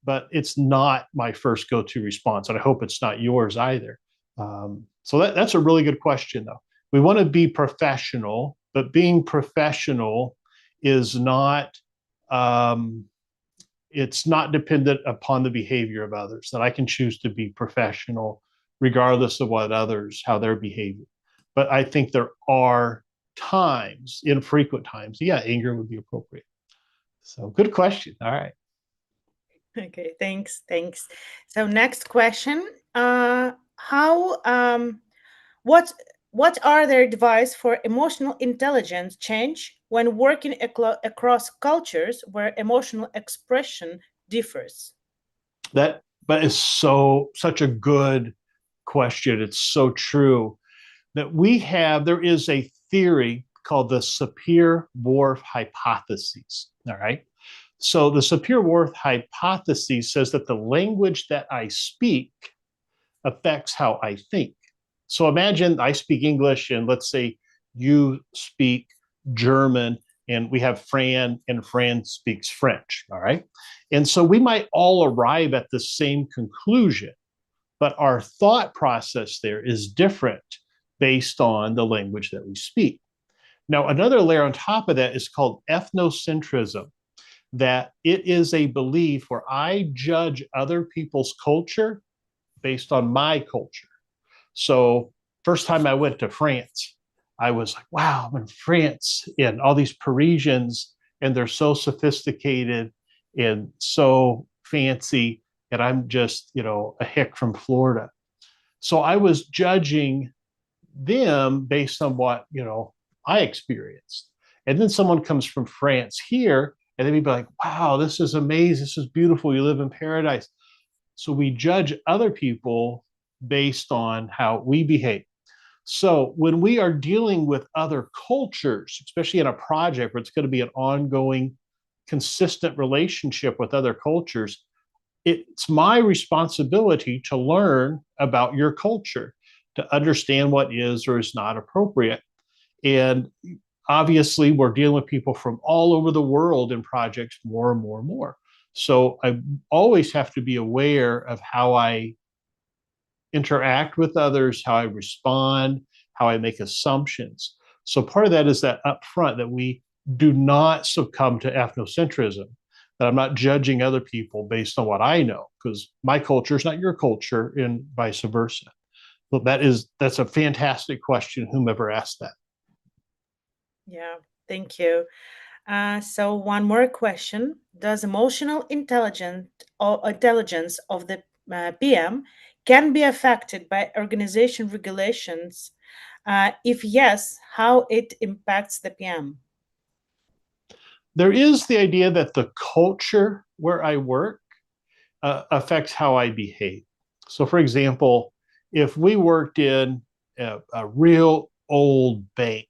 but it's not my first go-to response, and I hope it's not yours either. So that's a really good question, though. We want to be professional, but being professional is not um, it's not dependent upon the behavior of others. That I can choose to be professional regardless of what others how they're behaving. But I think there are times, infrequent times, yeah, anger would be appropriate. So good question. All right. Okay, thanks, thanks. So, next question. How what what are their advice for emotional intelligence change when working across cultures where emotional expression differs? That but is such a good question. It's so true that there is a theory called the Sapir-Whorf hypothesis. All right. So the Sapir-Whorf hypothesis says that the language that I speak affects how I think. So imagine I speak English, and let's say you speak German, and we have Fran, and Fran speaks French. All right. And so we might all arrive at the same conclusion, but our thought process there is different based on the language that we speak. Now, another layer on top of that is called ethnocentrism, that it is a belief where I judge other people's culture based on my culture. So, first time I went to France, I was like, wow, I'm in France, and all these Parisians, and they're so sophisticated and so fancy, and I'm just, a hick from Florida. So I was judging them based on what, I experienced. And then someone comes from France here, and they'd be like, wow, this is amazing. This is beautiful. You live in paradise. So we judge other people based on how we behave. So when we are dealing with other cultures, especially in a project where it's going to be an ongoing, consistent relationship with other cultures, it's my responsibility to learn about your culture, to understand what is or is not appropriate. And obviously, we're dealing with people from all over the world in projects more and more and more. So I always have to be aware of how I interact with others, how I respond, how I make assumptions. So part of that is that upfront that we do not succumb to ethnocentrism, that I'm not judging other people based on what I know, because my culture is not your culture and vice versa. But that's a fantastic question, whomever asked that. Yeah, thank you. So one more question: does emotional intelligence of the PM can be affected by organization regulations? If yes, how it impacts the PM? There is the idea that the culture where I work affects how I behave. So, for example, if we worked in a real old bank,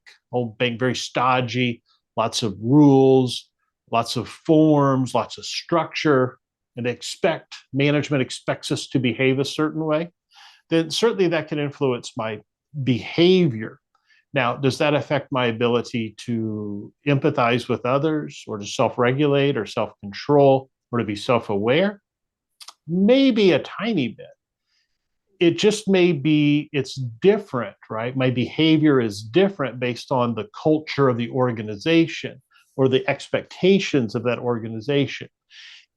very stodgy, lots of rules, lots of forms, lots of structure, and management expects us to behave a certain way, then certainly that can influence my behavior. Now, does that affect my ability to empathize with others or to self regulate or self control or to be self aware? Maybe a tiny bit. It just may be, it's different, right? My behavior is different based on the culture of the organization or the expectations of that organization.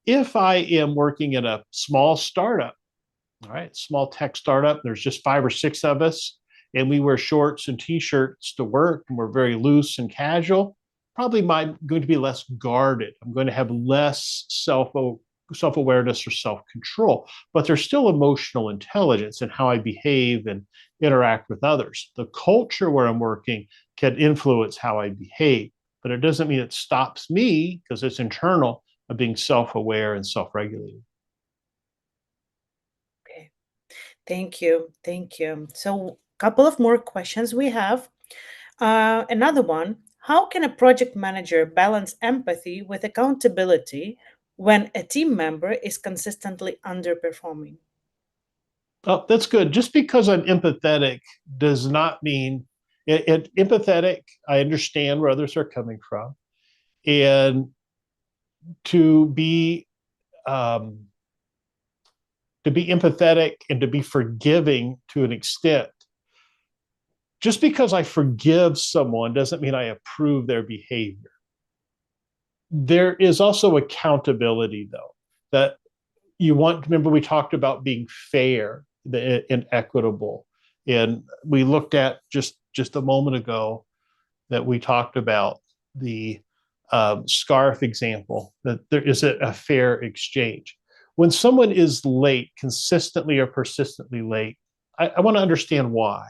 If I am working in a small startup, all right, small tech startup, there's just 5 or 6 of us, and we wear shorts and t-shirts to work, and we're very loose and casual. Probably going to be less guarded. I'm going to have less self-awareness or self-control, but there's still emotional intelligence in how I behave and interact with others. The culture where I'm working can influence how I behave, but it doesn't mean it stops me, because it's internal, of being self-aware and self-regulated. Okay, thank you, thank you. So, couple of more questions we have. Another one: how can a project manager balance empathy with accountability when a team member is consistently underperforming? Oh, that's good. Just because I'm empathetic does not mean empathetic. I understand where others are coming from, and to be um, to be empathetic and to be forgiving to an extent. Just because I forgive someone doesn't mean I approve their behavior. There is also accountability, though. That you want. Remember, we talked about being fair and equitable, and we looked at just a moment ago that we talked about the scarf example, that there is a fair exchange. When someone is late, consistently or persistently late, I want to understand why.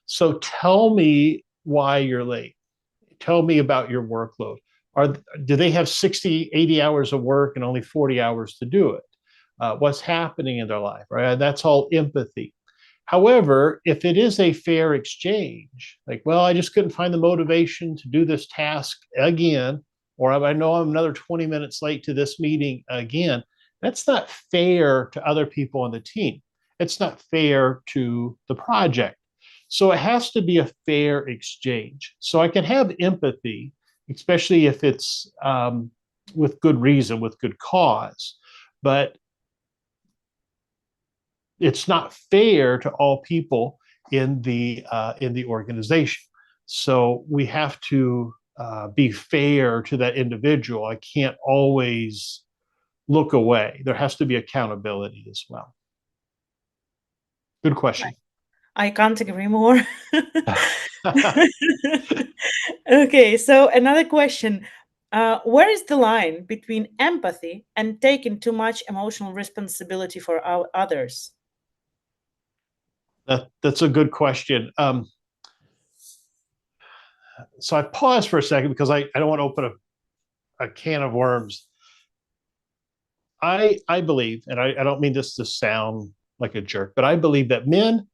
So tell me why you're late. Tell me about your workload. Do they have 60, 80 hours of work and only 40 hours to do it? What's happening in their life, right? That's all empathy. However, if it is a fair exchange, like, well, I just couldn't find the motivation to do this task again, or I know I'm another 20 minutes late to this meeting again, that's not fair to other people on the team. It's not fair to the project. So it has to be a fair exchange. So I can have empathy, especially if it's with good reason, with good cause. But it's not fair to all people in the organization. So we have to be fair to that individual. I can't always look away. There has to be accountability as well. Good question. I can't agree more. Okay, so another question. Where is the line between empathy and taking too much emotional responsibility for our others? That's a good question. So I paused for a second because I don't want to open a can of worms. I believe, and I don't mean this to sound like a jerk, but I believe that men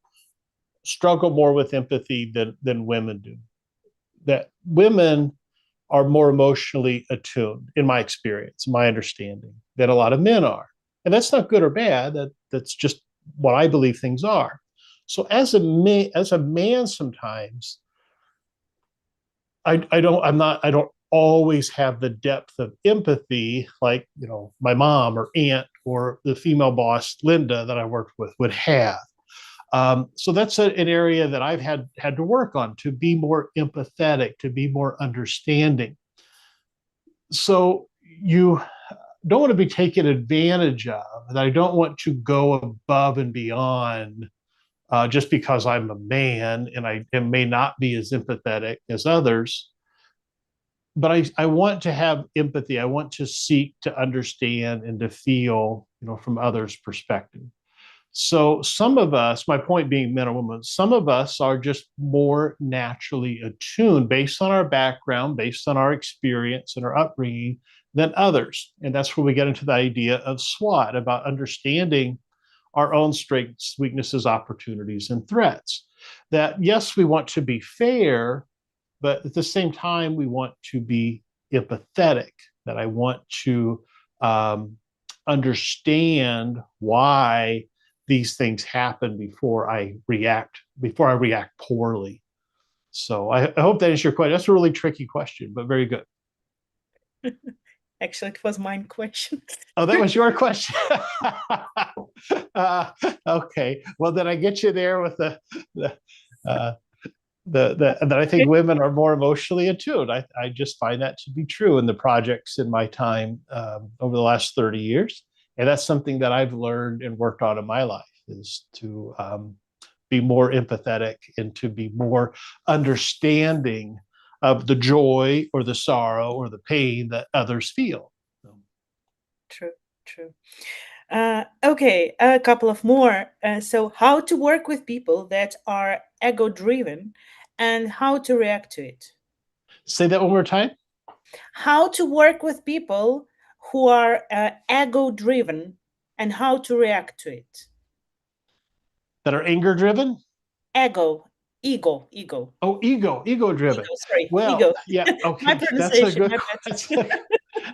struggle more with empathy than women do. That women are more emotionally attuned, in my experience, my understanding, than a lot of men are. And that's not good or bad. That's just what I believe things are. So as a man, sometimes I don't always have the depth of empathy like my mom or aunt or the female boss Linda that I worked with would have. So that's an area that I've had to work on to be more empathetic, to be more understanding. So you don't want to be taken advantage of, and I don't want to go above and beyond just because I'm a man and I may not be as empathetic as others. But I want to have empathy. I want to seek to understand and to feel, from others' perspective. So some of us, my point being men and women, some of us are just more naturally attuned based on our background, based on our experience and our upbringing than others. And that's where we get into the idea of SWOT, about understanding our own strengths, weaknesses, opportunities, and threats. That yes, we want to be fair, but at the same time, we want to be empathetic, that I want to um, understand why these things happen before I react poorly. So I hope that is your question. That's a really tricky question, but very good. Actually, it was my question. Oh, that was your question. uh, okay, well then I get you there with the uh, that I think women are more emotionally attuned. I just find that to be true in the projects in my time over the last 30 years. And that's something that I've learned and worked on in my life, is to be more empathetic and to be more understanding of the joy or the sorrow or the pain that others feel. True, true. Okay, a couple of more. So, how to work with people that are ego driven and how to react to it. Say that one more time. How to work with people who are ego driven and how to react to it. That are anger driven. Ego, ego, Oh, ego driven. sorry, Well, ego. yeah, My okay, that's a pronunciation, good my that's bad.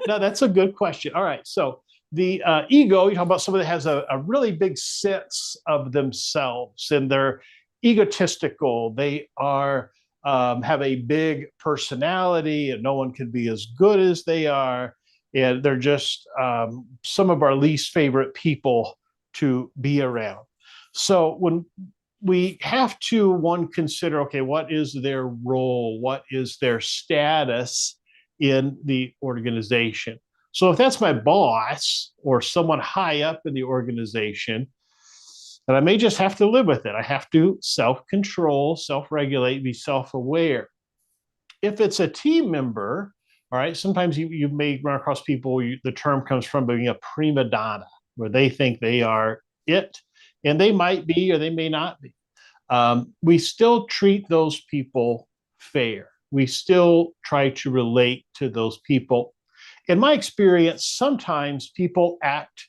no, that's a good question. All right, so the ego, you talk about somebody that has a really big sense of themselves and they're egotistical. They are have a big personality, and no one can be as good as they are. And they're just some of our least favorite people to be around. So when we have to one consider, okay, what is their role, what is their status in the organization. So if that's my boss or someone high up in the organization, then I may just have to live with it. I have to self-control, self-regulate, be self-aware. If it's a team member, all right, sometimes you may run across people, the term comes from being a prima donna, where they think they are it, and they might be or they may not be. We still treat those people fair. We still try to relate to those people. In my experience, sometimes people act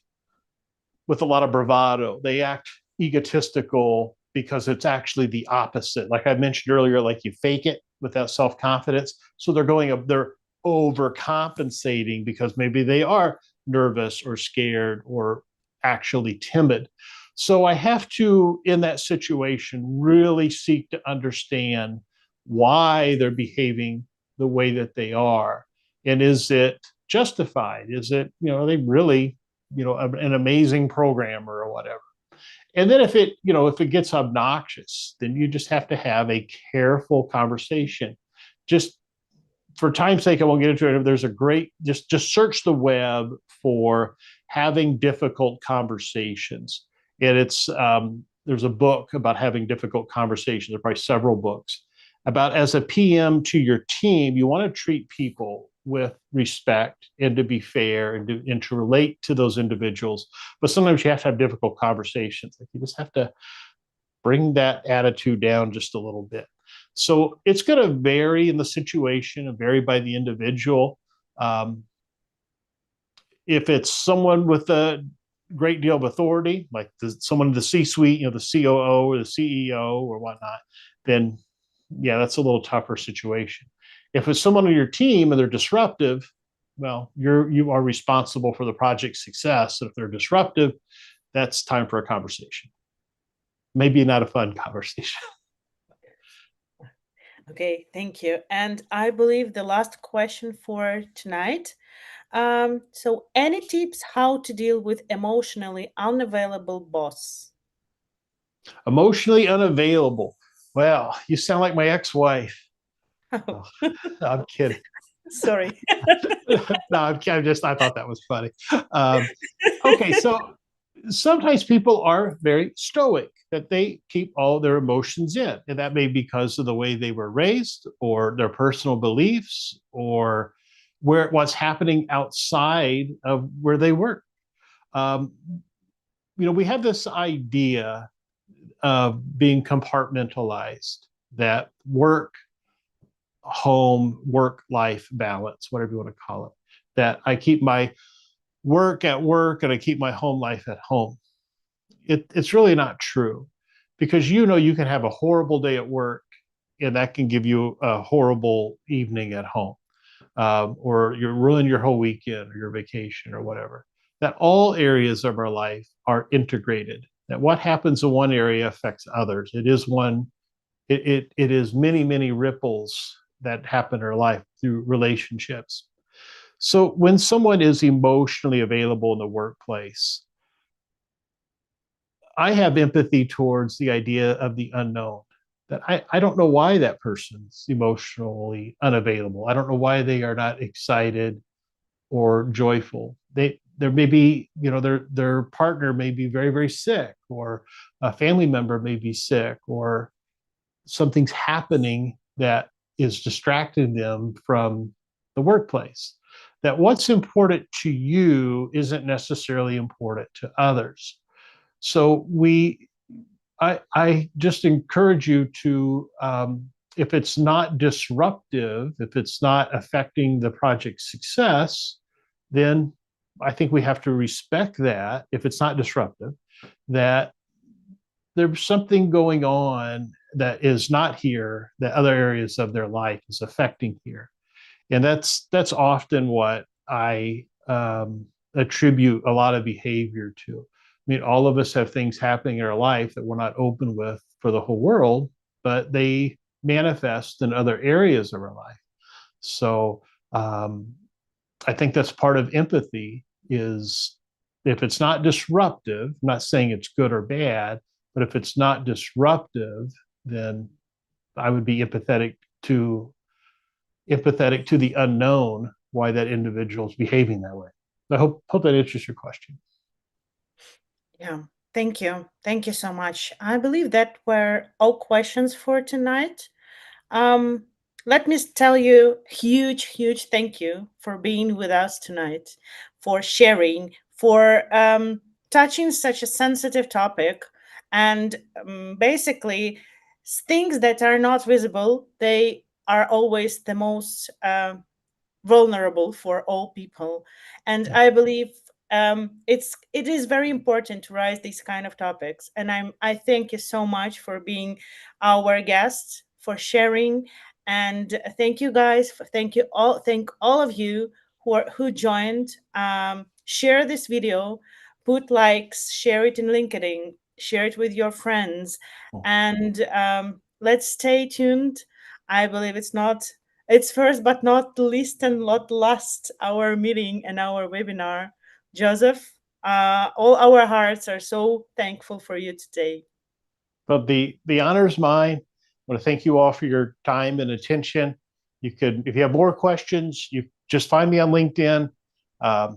with a lot of bravado. They act egotistical because it's actually the opposite. Like I mentioned earlier, like you fake it without self confidence. So they're overcompensating because maybe they are nervous or scared or actually timid. So I have to, in that situation, really seek to understand why they're behaving the way that they are. And is it justified? Is it, are they really, an amazing programmer or whatever? And then if it gets obnoxious, then you just have to have a careful conversation. Just for time's sake, I won't get into it. There's a great just search the web for having difficult conversations, and it's there's a book about having difficult conversations. There are probably several books about, as a PM to your team, you want to treat people with respect and to be fair and to relate to those individuals. But sometimes you have to have difficult conversations. Like you just have to bring that attitude down just a little bit. So it's going to vary in the situation and vary by the individual. If it's someone with a great deal of authority, like someone in the C-suite, the COO or the CEO or whatnot, then yeah, that's a little tougher situation. If it's someone on your team and they're disruptive, well, you are responsible for the project's success. And if they're disruptive, that's time for a conversation. Maybe not a fun conversation. Okay, thank you. And I believe the last question for tonight. So, any tips how to deal with emotionally unavailable boss? Emotionally unavailable. Well, you sound like my ex-wife. Oh, Oh, I'm kidding. sorry. No, I thought that was funny. Um, okay, so sometimes people are very stoic, that they keep all their emotions in. And that may be because of the way they were raised or their personal beliefs or what's happening outside of where they work. Um, we have this idea of being compartmentalized, that work, home, work life balance, whatever you want to call it, that I keep my work at work and I keep my home life at home. It's really not true, because you can have a horrible day at work and that can give you a horrible evening at home, or you ruin your whole weekend or your vacation or whatever. That all areas of our life are integrated. That what happens in one area affects others. It is many ripples that happen in our life through relationships. So when someone is emotionally available in the workplace, I have empathy towards the idea of the unknown. That I don't know why that person's emotionally unavailable. I don't know why they are not excited or joyful. There may be, their partner may be very sick, or a family member may be sick, or something's happening that is distracting them from the workplace. That what's important to you isn't necessarily important to others. So I just encourage you to, if it's not disruptive, if it's not affecting the project's success, then I think we have to respect that. If it's not disruptive, that there's something going on that is not here, that other areas of their life is affecting here. And that's often what I attribute a lot of behavior to. I mean, all of us have things happening in our life that we're not open with for the whole world, but they manifest in other areas of our life. So um, I think that's part of empathy. Is if it's not disruptive, I'm not saying it's good or bad, but if it's not disruptive, then I would be empathetic to the unknown, why that individual is behaving that way. I hope that answers your question. Yeah, thank you. Thank you so much. I believe that were all questions for tonight. Um, Let me tell you huge thank you for being with us tonight, for sharing, for touching such a sensitive topic, and basically things that are not visible, they are always the most vulnerable for all people. And Yeah. I believe it is very important to raise these kind of topics. And I thank you so much for being our guest, for sharing, and thank you guys. Thank all of you who joined. Share this video, put likes, share it in LinkedIn, share it with your friends, and let's stay tuned. I believe it's first but not least and not last, our meeting and our webinar. Joseph, all our hearts are so thankful for you today. But the honor is mine. I want to thank you all for your time and attention. You could, if you have more questions, you just find me on LinkedIn.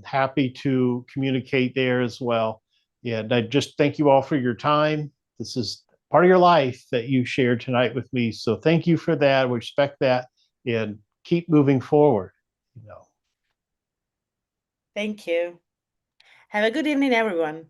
Happy to communicate there as well. And I just thank you all for your time. This is part of your life that you shared tonight with me. So thank you for that. We respect that, and keep moving forward. You know. Thank you. Have a good evening, everyone.